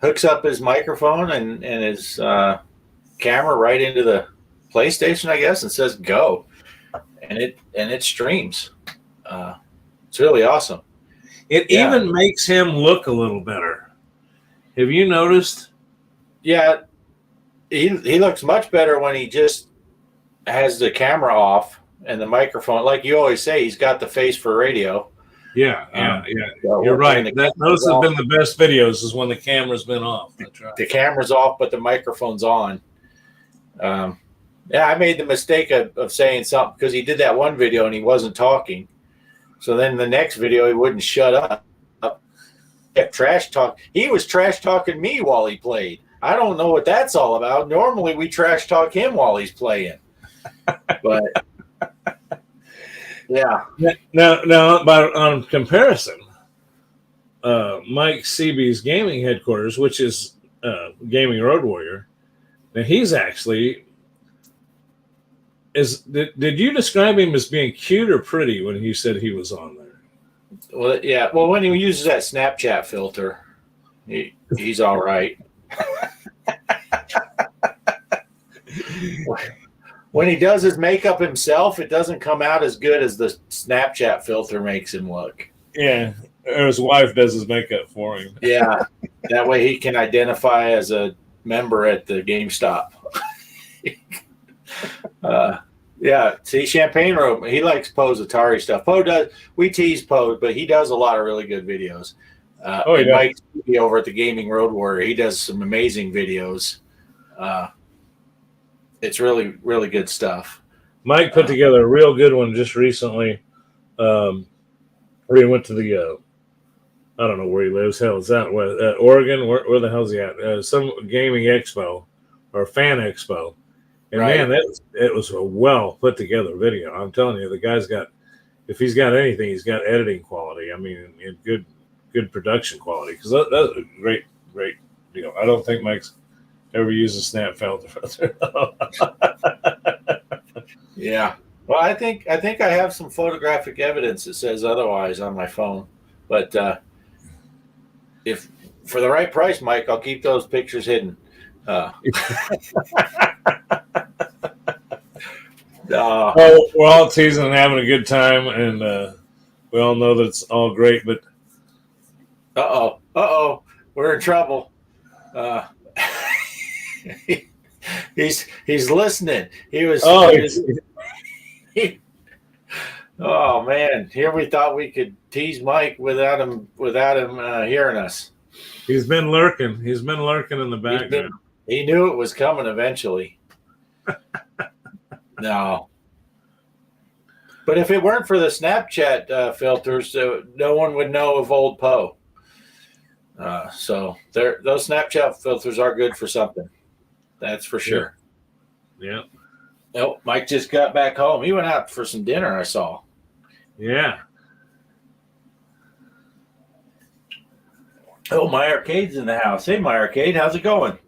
hooks up his microphone and his camera right into the PlayStation, I guess, and says go. And it streams. It's really awesome. It even makes him look a little better. Have you noticed? Yeah, he looks much better when he just has the camera off and the microphone. Like you always say, he's got the face for radio. Yeah. You're right. Those have been the best videos is when the camera's been off. That's right. The camera's off, but the microphone's on. I made the mistake of saying something because he did that one video and he wasn't talking. So then the next video, he wouldn't shut up. Kept trash talk. He was trash talking me while he played. I don't know what that's all about. Normally, we trash talk him while he's playing. But yeah. Now, on comparison, MikeSeabee's gaming headquarters, which is Gaming Road Warrior, now he's actually Did you describe him as being cute or pretty when you said he was on there? Well, yeah. Well, when he uses that Snapchat filter, he's all right. When he does his makeup himself, it doesn't come out as good as the Snapchat filter makes him look. Yeah, or his wife does his makeup for him. Yeah, that way he can identify as a member at the GameStop. Yeah, see, Champagne Rope, he likes Poe's Atari stuff. Poe does, we tease Poe, but he does a lot of really good videos. He does. MikeSeabee over at the Gaming Road Warrior, he does some amazing videos. It's really, really good stuff. Mike put together a real good one just recently. Where he went to the, I don't know where he lives. Hell, is that Oregon? Where the hell's he at? Some gaming expo or fan expo. And right. Man, it was a well put together video. I'm telling you, the guy's got, if he's got anything, he's got editing quality. I mean, in good production quality. Because that's a great deal. I don't think Mike's ever used a snap filter. Yeah. Well, I think I have some photographic evidence that says otherwise on my phone. But if for the right price, Mike, I'll keep those pictures hidden. We're all teasing and having a good time, and we all know that it's all great. But we're in trouble. He's listening. He was. Oh man! Here we thought we could tease Mike without him hearing us. He's been lurking. He's been lurking in the background. He knew it was coming eventually. No. But if it weren't for the Snapchat filters, no one would know of old Poe. So those Snapchat filters are good for something. That's for sure. Yeah. Oh, Mike just got back home. He went out for some dinner, I saw. Yeah. Oh, my arcade's in the house. Hey, my arcade, how's it going?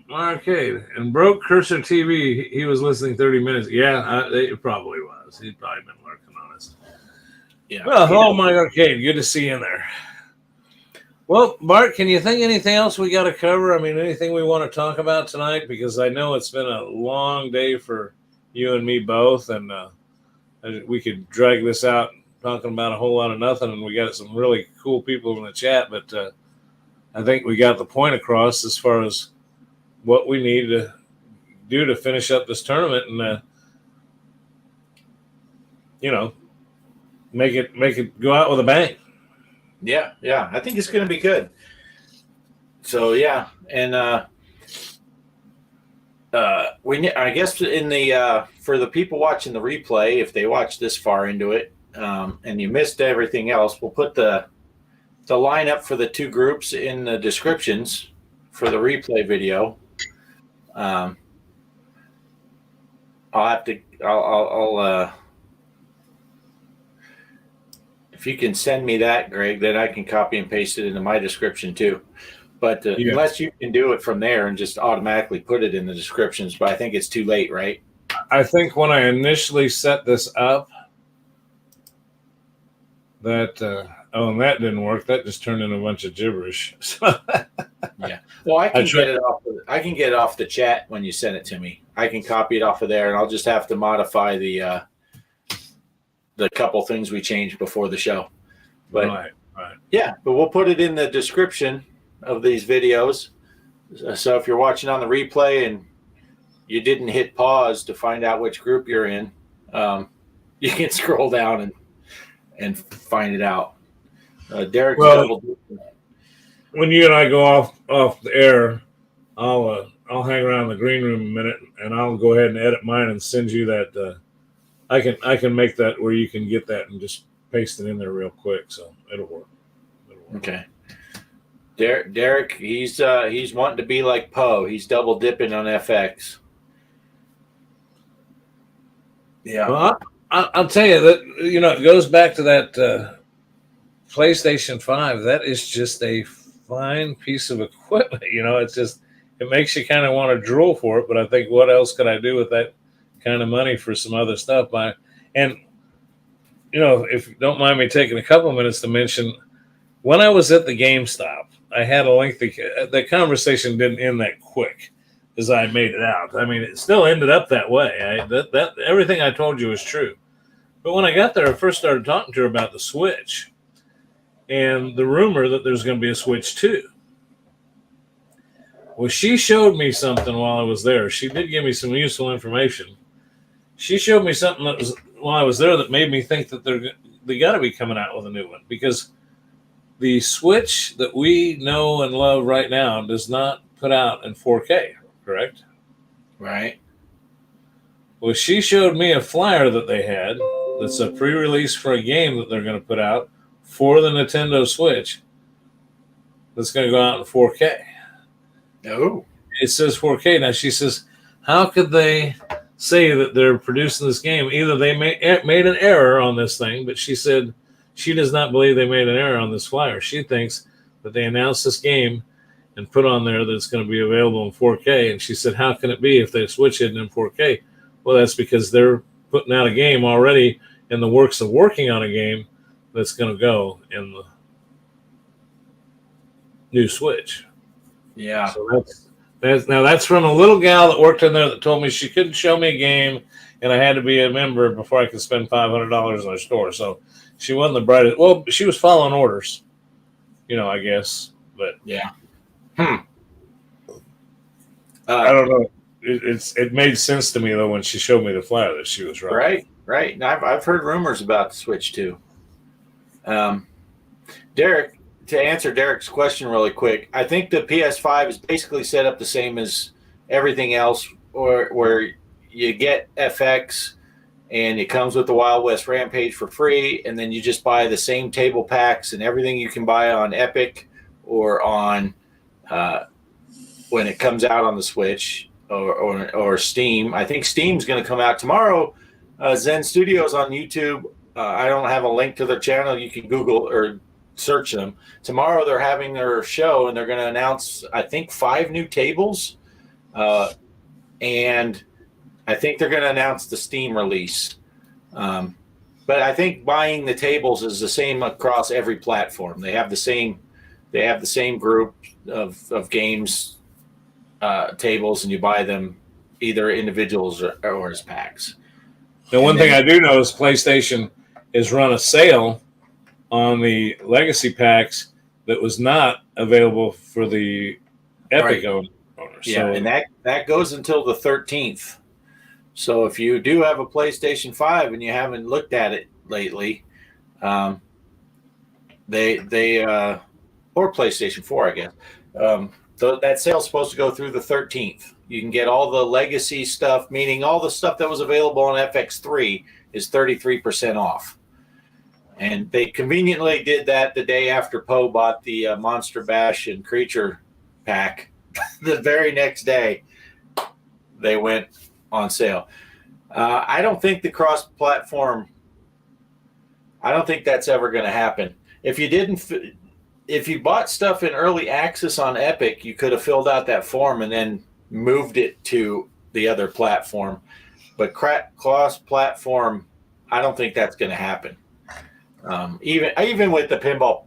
My arcade. And Broke Cursor TV, he was listening 30 minutes. Yeah, it probably was. He'd probably been lurking on us. Yeah. Well, hello, my arcade. Good to see you in there. Well, Bart, can you think anything else we got to cover? I mean, anything we want to talk about tonight? Because I know it's been a long day for you and me both, and we could drag this out talking about a whole lot of nothing, and we got some really cool people in the chat, but I think we got the point across as far as what we need to do to finish up this tournament and, make it go out with a bang. Yeah. I think it's going to be good. So yeah, and I guess in the for the people watching the replay, if they watch this far into it, and you missed everything else, we'll put the lineup for the two groups in the descriptions for the replay video. I'll if you can send me that, Greg, then I can copy and paste it into my description too. But unless you can do it from there and just automatically put it in the descriptions, but I think it's too late, right? I think when I initially set this up, that and that didn't work. That just turned into a bunch of gibberish. Yeah. Well, I can get it off. I can get it off the chat when you send it to me. I can copy it off of there, and I'll just have to modify the couple things we changed before the show. But right. Yeah, but we'll put it in the description of these videos. So if you're watching on the replay and you didn't hit pause to find out which group you're in, you can scroll down and find it out. Derek's double. When you and I go off the air, I'll hang around the green room a minute, and I'll go ahead and edit mine and send you that. I can make that where you can get that and just paste it in there real quick, so it'll work. Okay. Derek, he's wanting to be like Poe. He's double dipping on FX. Yeah. Well, I'll tell you that it goes back to that PlayStation 5. That is just a fine piece of equipment. It's just it makes you kind of want to drool for it. But I think what else could I do with that kind of money for some other stuff? If you don't mind me taking a couple of minutes to mention, when I was at the GameStop, I had a lengthy. The conversation didn't end that quick as I made it out. I mean, it still ended up that way. That everything I told you was true. But when I got there, I first started talking to her about the Switch and the rumor that there's going to be a Switch 2. Well, she showed me something while I was there. She did give me some useful information. She showed me something while I was there that made me think that they got to be coming out with a new one, because the Switch that we know and love right now does not put out in 4K, correct? Right. Well, she showed me a flyer that they had that's a pre-release for a game that they're going to put out for the Nintendo Switch that's going to go out in 4K. Oh. It says 4K. Now, she says, how could they say that they're producing this game? Either they made an error on this thing, but she said she does not believe they made an error on this flyer. She thinks that they announced this game and put on there that it's going to be available in 4K. And she said, how can it be if they switch it in 4K? Well, that's because they're putting out a game already in the works of working on a game that's going to go in the new Switch. Yeah. So that's from a little gal that worked in there that told me she couldn't show me a game and I had to be a member before I could spend $500 in her store. So she wasn't the brightest. Well, she was following orders, I guess. But yeah. I don't know. It made sense to me though when she showed me the flyer that she was right. Right. And I've heard rumors about the Switch too. Derek, to answer Derek's question really quick, I think the PS5 is basically set up the same as everything else, where you get FX and it comes with the Wild West Rampage for free, and then you just buy the same table packs and everything you can buy on Epic or on when it comes out on the Switch or Steam. I think Steam's going to come out tomorrow. Zen Studios on YouTube. I don't have a link to their channel. You can Google or search them. Tomorrow they're having their show and they're going to announce, I think, 5 new tables. And I think they're going to announce the Steam release. But I think buying the tables is the same across every platform. They have the same group of games tables, and you buy them either individuals or as packs. The one thing I do know is PlayStation has run a sale on the legacy packs that was not available for the Epic owners. Yeah, and that goes until the 13th. So if you do have a PlayStation 5 and you haven't looked at it lately, they or PlayStation 4, I guess, That sale's supposed to go through the 13th. You can get all the legacy stuff, meaning all the stuff that was available on FX3 is 33% off. And they conveniently did that the day after Poe bought the Monster Bash and Creature pack. The very next day, they went on sale. I don't think the cross-platform, I don't think that's ever going to happen. If you bought stuff in early access on Epic, you could have filled out that form and then moved it to the other platform. But cross-platform, I don't think that's going to happen. Even with the pinball,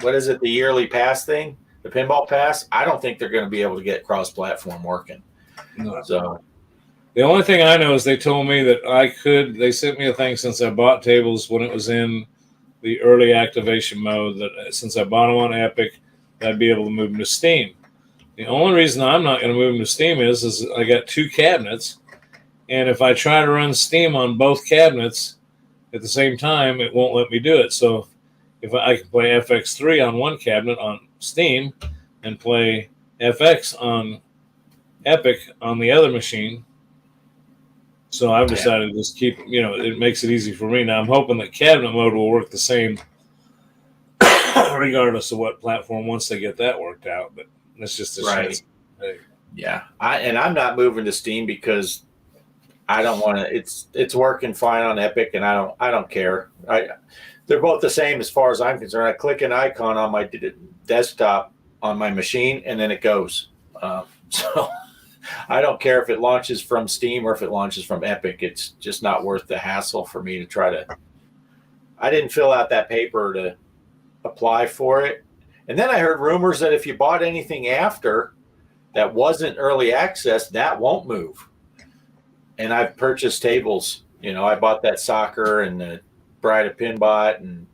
what is it, the yearly pass thing, the pinball pass, I don't think they're going to be able to get cross-platform working. No. So the only thing I know is they told me that I could. They sent me a thing since I bought tables when it was in the early activation mode, that since I bought them on Epic, I'd be able to move them to Steam. The only reason I'm not going to move them to Steam is I got 2 cabinets, and if I try to run Steam on both cabinets at the same time, it won't let me do it. So if I can play FX3 on one cabinet on Steam and play FX on Epic on the other machine. So I've decided to just keep, it makes it easy for me. Now I'm hoping that cabinet mode will work the same regardless of what platform once they get that worked out. But that's just a chance. Yeah. I'm not moving to Steam because I don't want to. It's working fine on Epic, and I don't care. They're both the same as far as I'm concerned. I click an icon on my desktop on my machine, and then it goes. So I don't care if it launches from Steam or if it launches from Epic. It's just not worth the hassle for me to try to. I didn't fill out that paper to apply for it. And then I heard rumors that if you bought anything after that wasn't early access, that won't move. And I've purchased tables. I bought that soccer and the Bride of Pinbot and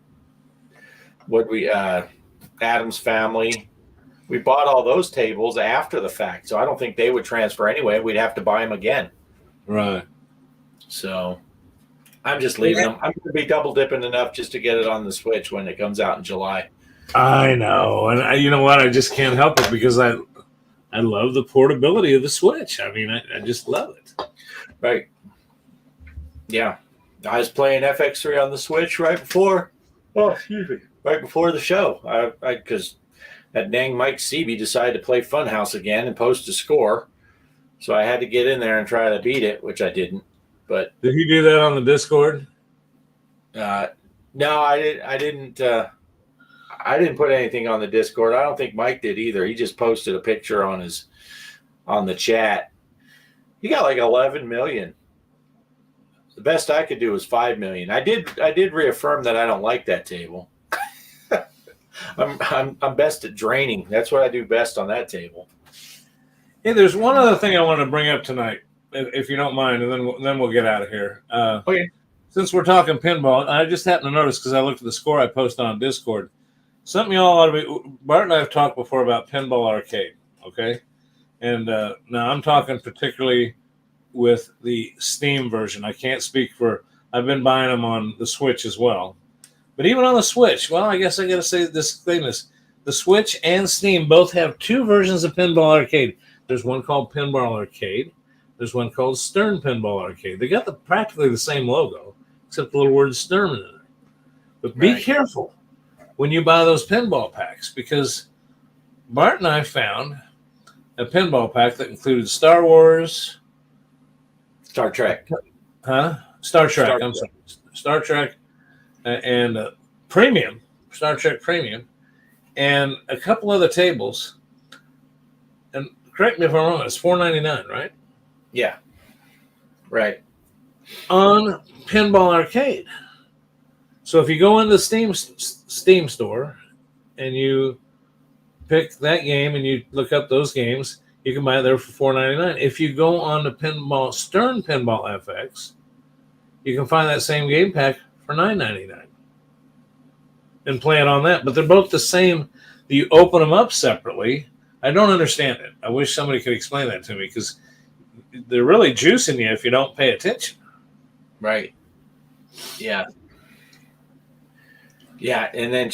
Adam's Family. We bought all those tables after the fact, so I don't think they would transfer anyway. We'd have to buy them again. Right. So I'm just leaving them. I'm going to be double dipping enough just to get it on the Switch when it comes out in July. I know. And you know what? I just can't help it because I love the portability of the Switch. I mean, I just love it. Right. Yeah. I was playing FX3 on the Switch right before the show. Because that dang MikeSeabee decided to play Funhouse again and post a score. So I had to get in there and try to beat it, which I didn't. But did he do that on the Discord? No, I didn't. I didn't put anything on the Discord. I don't think Mike did either. He just posted a picture on the chat. He got like 11 million. The best I could do was 5 million. I did reaffirm that I don't like that table. I'm best at draining. That's what I do best on that table. Hey, there's one other thing I want to bring up tonight, if you don't mind, and then we'll get out of here. Okay. Since we're talking pinball, I just happened to notice because I looked at the score I posted on Discord. Something y'all ought to be. Bart and I have talked before about Pinball Arcade, okay? And now I'm talking particularly with the Steam version. I can't speak for. I've been buying them on the Switch as well. But even on the Switch, well, I guess I got to say this thing is the Switch and Steam both have 2 versions of Pinball Arcade. There's one called Pinball Arcade. There's one called Stern Pinball Arcade. They got practically the same logo, except the little word Stern in it. But be careful when you buy those pinball packs, because Bart and I found a pinball pack that included Star Wars. Star Trek. Star Trek. I'm sorry. Star Trek and Premium. Star Trek Premium. And a couple other tables. And correct me if I'm wrong, it's $4.99, right? Yeah. Right. On Pinball Arcade. So if you go into Steam store and you pick that game and you look up those games, you can buy it there for $4.99. If you go on the Stern Pinball FX, you can find that same game pack for $9.99 and play it on that. But they're both the same. You open them up separately. I don't understand it. I wish somebody could explain that to me, because they're really juicing you if you don't pay attention. Right. Yeah. Yeah, and then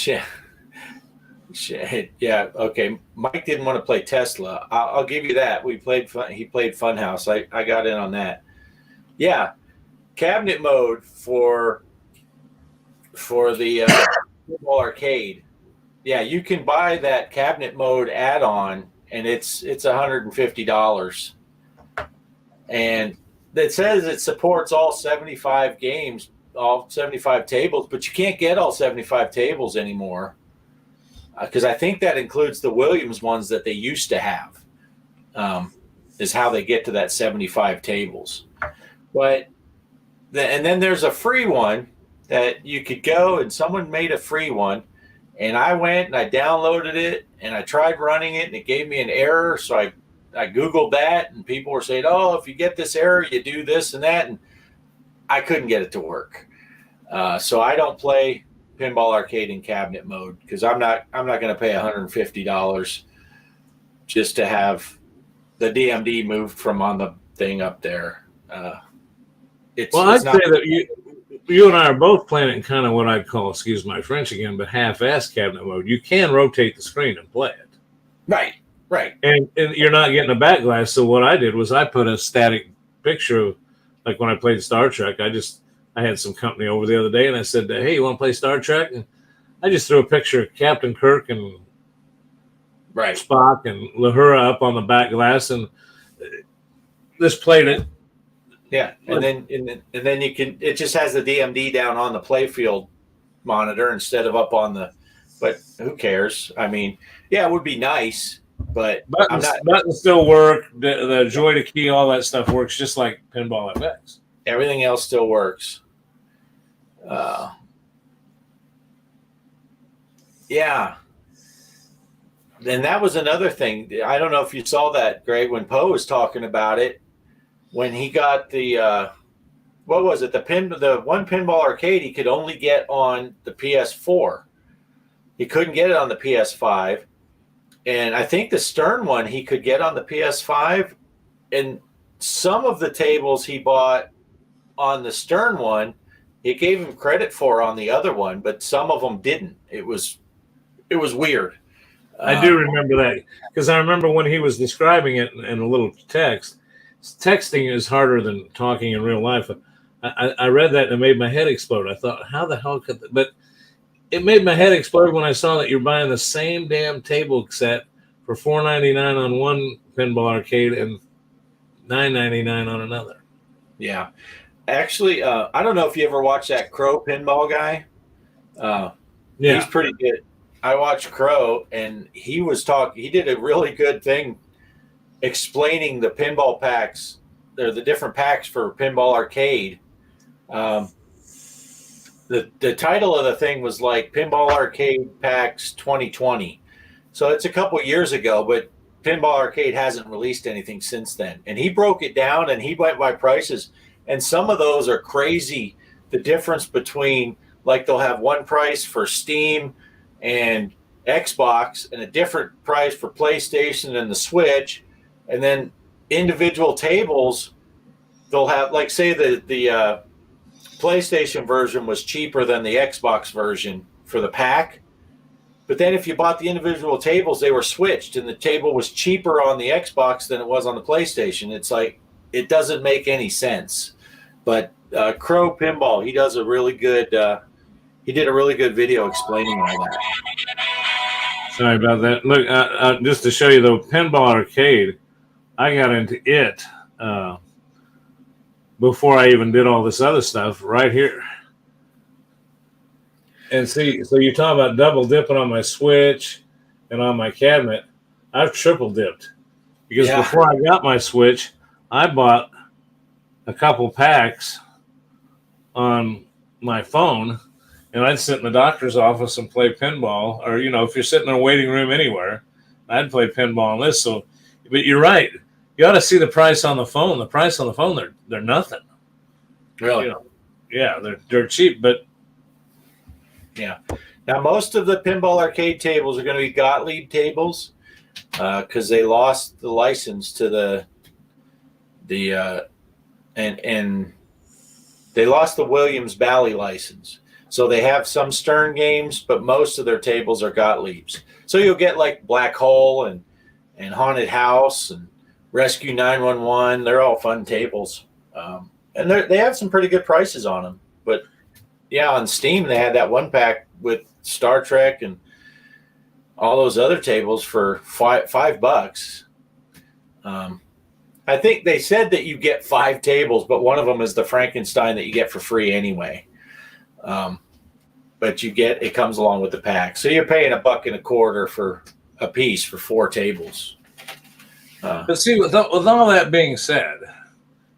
Shit. Yeah. Okay. Mike didn't want to play Tesla. I'll give you that. We played. He played Funhouse. I got in on that. Yeah. Cabinet mode for the Pinball Arcade. Yeah, you can buy that cabinet mode add-on, and it's $150, and it says it supports all 75 games, all 75 tables, but you can't get all 75 tables anymore because I think that includes the Williams ones that they used to have. Is how they get to that 75 tables, but and then there's a free one that you could go, and someone made a free one, and I went and I downloaded it and I tried running it and it gave me an error. So I Googled that, and people were saying, oh, if you get this error, you do this and that. And I couldn't get it to work. So I don't play Pinball Arcade in cabinet mode because I'm not going to pay $150 just to have the DMD moved from on the thing up there. I'd say that you and I are both playing it in kind of what I'd call, excuse my French again, but half-ass cabinet mode. You can rotate the screen and play it. Right. And you're not getting a back glass. So what I did was I put a static picture of, like when I played Star Trek, I had some company over the other day, and I said, hey, you want to play Star Trek? And I just threw a picture of Captain Kirk and Spock and Uhura up on the back glass, and just played it. Yeah, and then you can. It just has the DMD down on the playfield monitor instead of up on the. But who cares? I mean, yeah, it would be nice, but buttons still work. The joy to key, all that stuff works just like Pinball FX. Everything else still works. Yeah. And that was another thing. I don't know if you saw that, Greg, when Poe was talking about it. When he got the what was it? The one Pinball Arcade he could only get on the PS4. He couldn't get it on the PS5. And I think the Stern one he could get on the PS5. And some of the tables he bought on the Stern one, he gave him credit for on the other one, but some of them didn't. It was weird. I do remember that because I remember when he was describing it in a little text. Texting is harder than talking in real life. I read that and it made my head explode. I thought, how the hell could that? But it made my head explode when I saw that you're buying the same damn table set for $4.99 on one Pinball Arcade and $9.99 on another. Yeah. Actually, I don't know if you ever watched that Crow pinball guy. Yeah. He's pretty good. I watched Crow, and he did a really good thing explaining the pinball packs, or the different packs for Pinball Arcade. The title of the thing was like Pinball Arcade Packs 2020. So it's a couple years ago, but Pinball Arcade hasn't released anything since then. And he broke it down, and he went by prices. And some of those are crazy. The difference between, like, they'll have one price for Steam and Xbox and a different price for PlayStation and the Switch. And then individual tables, they'll have, like, say the PlayStation version was cheaper than the Xbox version for the pack. But then if you bought the individual tables, they were switched, and the table was cheaper on the Xbox than it was on the PlayStation. It's like, it doesn't make any sense. But Crow Pinball, he does a really good, he did a really good video explaining all that. Sorry about that. Look, just to show you the Pinball Arcade, I got into it before I even did all this other stuff right here. And see, so you talk about double dipping on my Switch and on my cabinet. I've triple dipped because before I got my Switch, I bought a couple packs on my phone, and I'd sit in the doctor's office and play pinball, or, you know, if you're sitting in a waiting room anywhere, I'd play pinball on this. So, but you're right. You ought to see the price on the phone. The price on the phone, they're nothing. Really? You know, yeah, they're cheap, but yeah. Now, most of the Pinball Arcade tables are going to be Gottlieb tables because they lost the license to and they lost the Williams Bally license. So they have some Stern games, but most of their tables are Gottlieb's. So you'll get like Black Hole and Haunted House and Rescue 911. They're all fun tables. And they have some pretty good prices on them. But yeah, on Steam, they had that one pack with Star Trek and all those other tables for $5. I think they said that you get 5 tables, but one of them is the Frankenstein that you get for free anyway. But it comes along with the pack. So you're paying $1.25 for a piece for 4 tables. But see, with all that being said,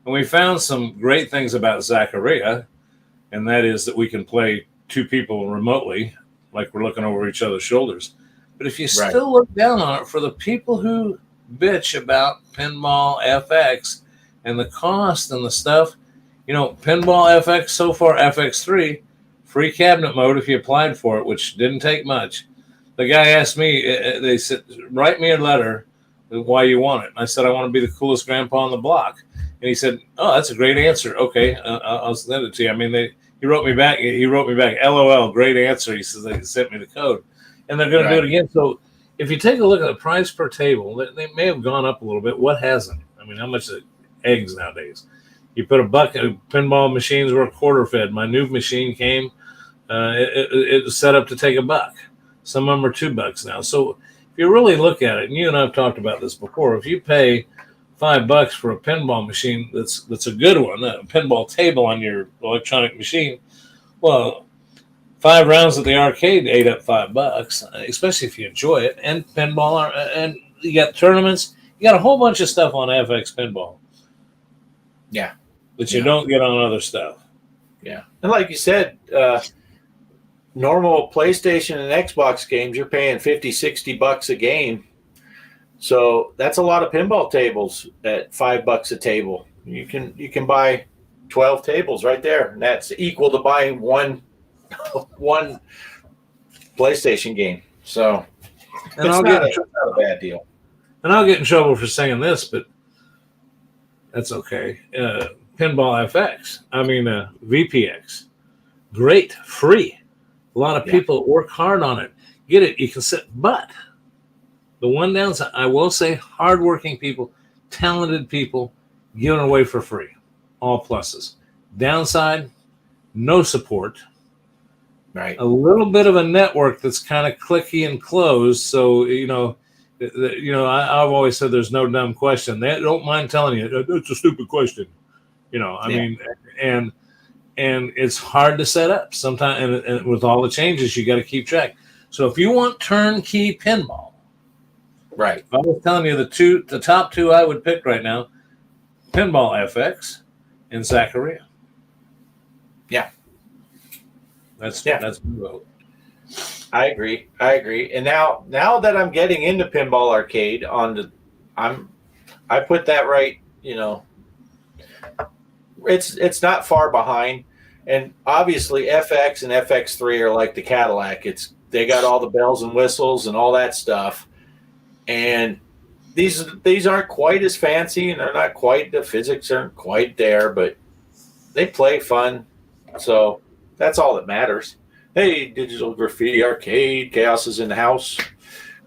and we found some great things about Zaccaria, and that is that we can play 2 people remotely, like we're looking over each other's shoulders. But if you still look down on it, for the people who bitch about Pinball FX and the cost and the stuff, Pinball FX so far, FX3, free cabinet mode if you applied for it, which didn't take much. The guy asked me, they said, write me a letter why you want it. And I said, I want to be the coolest grandpa on the block. And he said, oh, that's a great answer. Okay, I'll send it to you. I mean, he wrote me back, LOL, great answer. He says they sent me the code. And they're going to do it again. So if you take a look at the price per table, they may have gone up a little bit. What hasn't? I mean, how much are eggs nowadays? You put a bucket, pinball machines were $1 fed. My new machine came, it was set up to take $1. Some of them are $2 now. So if you really look at it, and you and I have talked about this before, if you pay $5 for a pinball machine that's a good one, a pinball table on your electronic machine, well, 5 rounds at the arcade ate up $5, especially if you enjoy it. And pinball, and you got tournaments, you got a whole bunch of stuff on FX pinball. Yeah, that you don't get on other stuff. Yeah, and like you said, normal PlayStation and Xbox games, you're paying $50-$60 a game. So that's a lot of pinball tables at $5 a table. You can buy 12 tables right there, and that's equal to buying one PlayStation game. So and it's not a bad deal. And I'll get in trouble for saying this, but that's okay. Pinball FX, VPX, great, free. A lot of people work hard on it. Get it, you can sit, but the one downside, I will say, hardworking people, talented people, giving away for free. All pluses. Downside, no support. Right. A little bit of a network that's kind of clicky and closed. So, I've always said there's no dumb question. They don't mind telling you, that's a stupid question. I mean, and it's hard to set up sometimes. And with all the changes, you got to keep track. So if you want turnkey pinball, right. I was telling you the top 2 I would pick right now, Pinball FX and Zaccaria. Yeah. That's my vote. I agree. And now that I'm getting into Pinball Arcade I put that right, it's not far behind. And obviously FX and FX3 are like the Cadillac. They got all the bells and whistles and all that stuff. And these aren't quite as fancy, and they're not quite, the physics aren't quite there, but they play fun. So that's all that matters. Hey, Digital Graffiti Arcade, Chaos is in the house.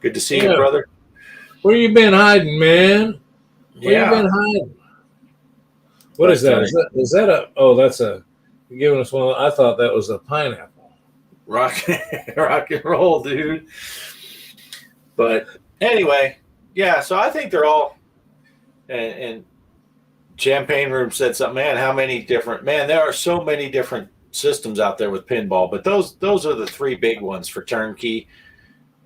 Good to see you, brother. Where you been hiding, man? Where you been hiding? What is that? Is that a? Oh, that's a. You're giving us one. I thought that was a pineapple. Rock and roll, dude. But anyway, yeah. So I think they're all. And Champagne Room said something. Man, how many different? Man, there are so many different systems out there with pinball, but those are the 3 big ones for turnkey.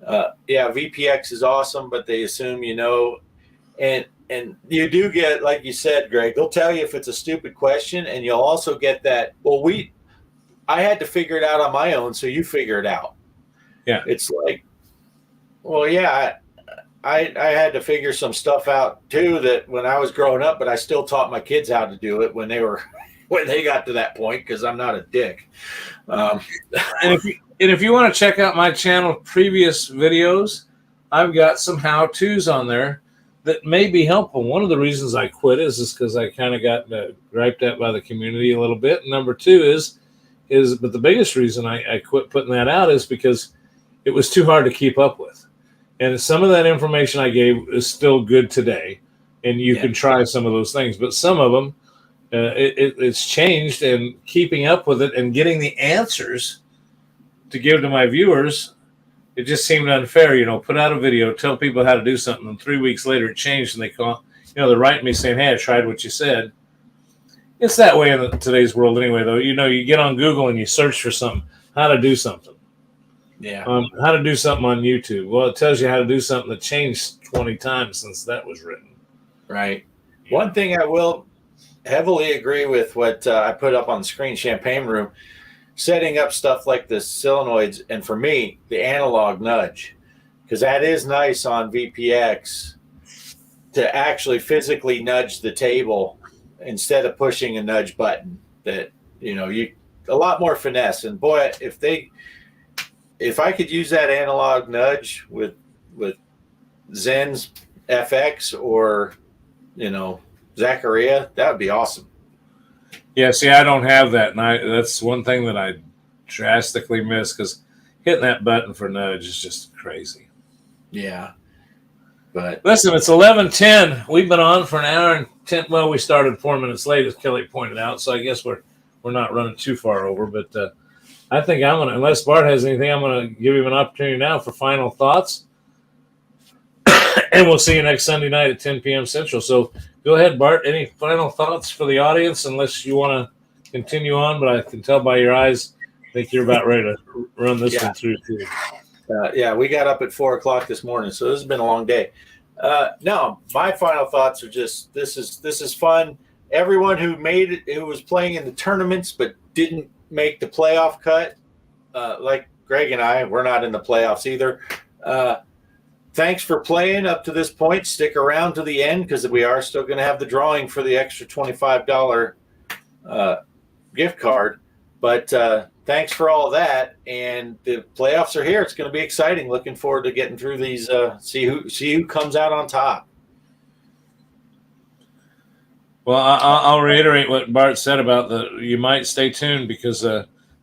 VPX is awesome, but they assume and you do get, like you said, Greg, they'll tell you if it's a stupid question, and you'll also get that, I had to figure it out on my own, so you figure it out. Yeah. It's like, I had to figure some stuff out too, that when I was growing up, but I still taught my kids how to do it when they got to that point, because I'm not a dick. And if you want to check out my channel previous videos, I've got some how-tos on there that may be helpful. One of the reasons I quit is because I kind of got griped at by the community a little bit. And number 2 is but the biggest reason I quit putting that out is because it was too hard to keep up with. And some of that information I gave is still good today, and you can try some of those things. But some of them, it's changed, and keeping up with it and getting the answers to give to my viewers, it just seemed unfair. You know, put out a video, tell people how to do something, and 3 weeks later it changed, and they call, you know, they're writing me saying, "Hey, I tried what you said." It's that way in today's world anyway, though. You know, you get on Google and you search for something, how to do something. Yeah. How to do something on YouTube. Well, it tells you how to do something that changed 20 times since that was written. Right. One thing I will heavily agree with what I put up on the screen, Champagne Room, setting up stuff like the solenoids, and for me, the analog nudge, because that is nice on VPX to actually physically nudge the table instead of pushing a nudge button. That, you know, you a lot more finesse. And boy, if I could use that analog nudge with Zen's FX or, you know, Zaccaria, that would be awesome. Yeah, see, I don't have that, and that's one thing that I drastically miss, because hitting that button for nudge is just crazy. Yeah. But listen, it's 11:10. We've been on for an hour and 10. Well, we started 4 minutes late, as Kelly pointed out, so I guess we're not running too far over. But I think I'm going to, unless Bart has anything, I'm going to give him an opportunity now for final thoughts. And we'll see you next Sunday night at 10 p.m. Central. So go ahead, Bart. Any final thoughts for the audience, unless you want to continue on? But I can tell by your eyes, I think you're about ready to run this one through too. Yeah, we got up at 4 o'clock this morning, so this has been a long day. No, my final thoughts are just this is fun. Everyone who made it, who was playing in the tournaments but didn't make the playoff cut, like Greg and I, we're not in the playoffs either. Thanks for playing up to this point. Stick around to the end, because we are still going to have the drawing for the extra $25 gift card. But thanks for all that. And the playoffs are here. It's going to be exciting. Looking forward to getting through these. See who comes out on top. Well, I'll reiterate what Bart said about you might stay tuned, because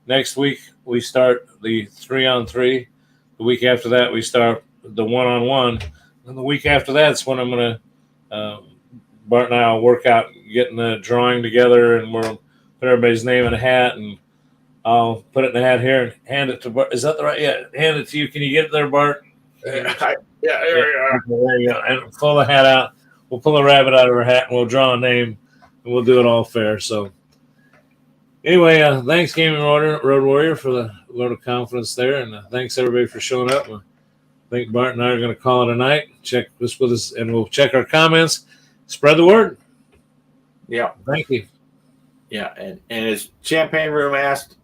next week we start the 3-on-3. The week after that we start the 1-on-1. And the week after that's when I'm going to, Bart and I will work out getting the drawing together, and we'll put everybody's name in a hat, and I'll put it in a hat here and hand it to Bart. Is that the right? Yeah, hand it to you. Can you get it there, Bart? Yeah, there you are. There you go. And pull the hat out. We'll pull a rabbit out of her hat, and we'll draw a name, and we'll do it all fair. So anyway, thanks, Gaming Road Warrior, for the vote of confidence there, and thanks everybody for showing up. I think Bart and I are going to call it a night. Check this with us, and we'll check our comments. Spread the word. Yeah. Thank you. Yeah, and as Champagne Room asked,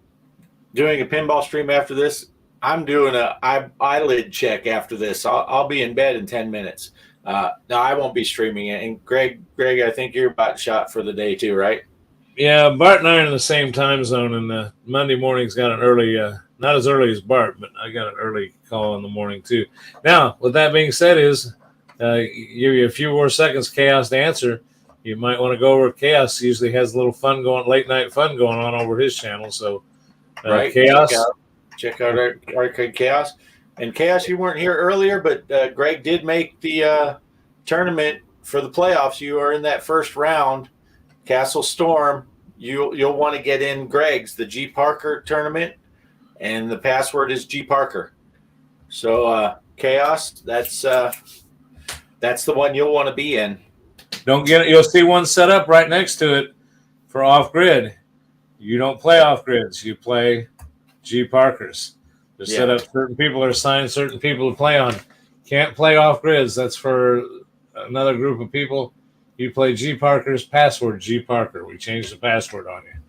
doing a pinball stream after this, I'm doing a eyelid check after this. I'll be in bed in 10 minutes. No, I won't be streaming it. And Greg, I think you're about shot for the day too, right? Yeah, Bart and I are in the same time zone, and Monday morning's got an early, not as early as Bart, but I got an early call in the morning too. Now, with that being said, give you a few more seconds, Chaos, to answer. You might want to go over. Chaos usually has a little fun late night fun going on over his channel. So, right, Chaos, check out our ArcadeKAOS. And Chaos, you weren't here earlier, but Greg did make the tournament for the playoffs. You are in that first round. Castle Storm, you'll want to get in Greg's, the G.Parker tournament, and the password is G.Parker. So Chaos, that's the one you'll want to be in. Don't get it. You'll see one set up right next to it for off-grid. You don't play off-grids. You play G.Parkers. They're set up. Certain people are assigned certain people to play on. Can't play off-grids. That's for another group of people. You play G.Parkers, password G.Parker. We changed the password on you.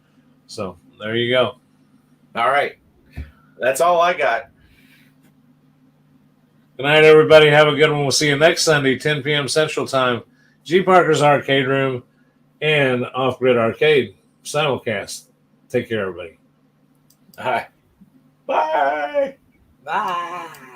So there you go. All right. That's all I got. Good night, everybody. Have a good one. We'll see you next Sunday, 10 p.m. Central Time. G.Parker's Arcade Room and Off-Grid Arcade simulcast. Take care, everybody. All right. Bye. Bye.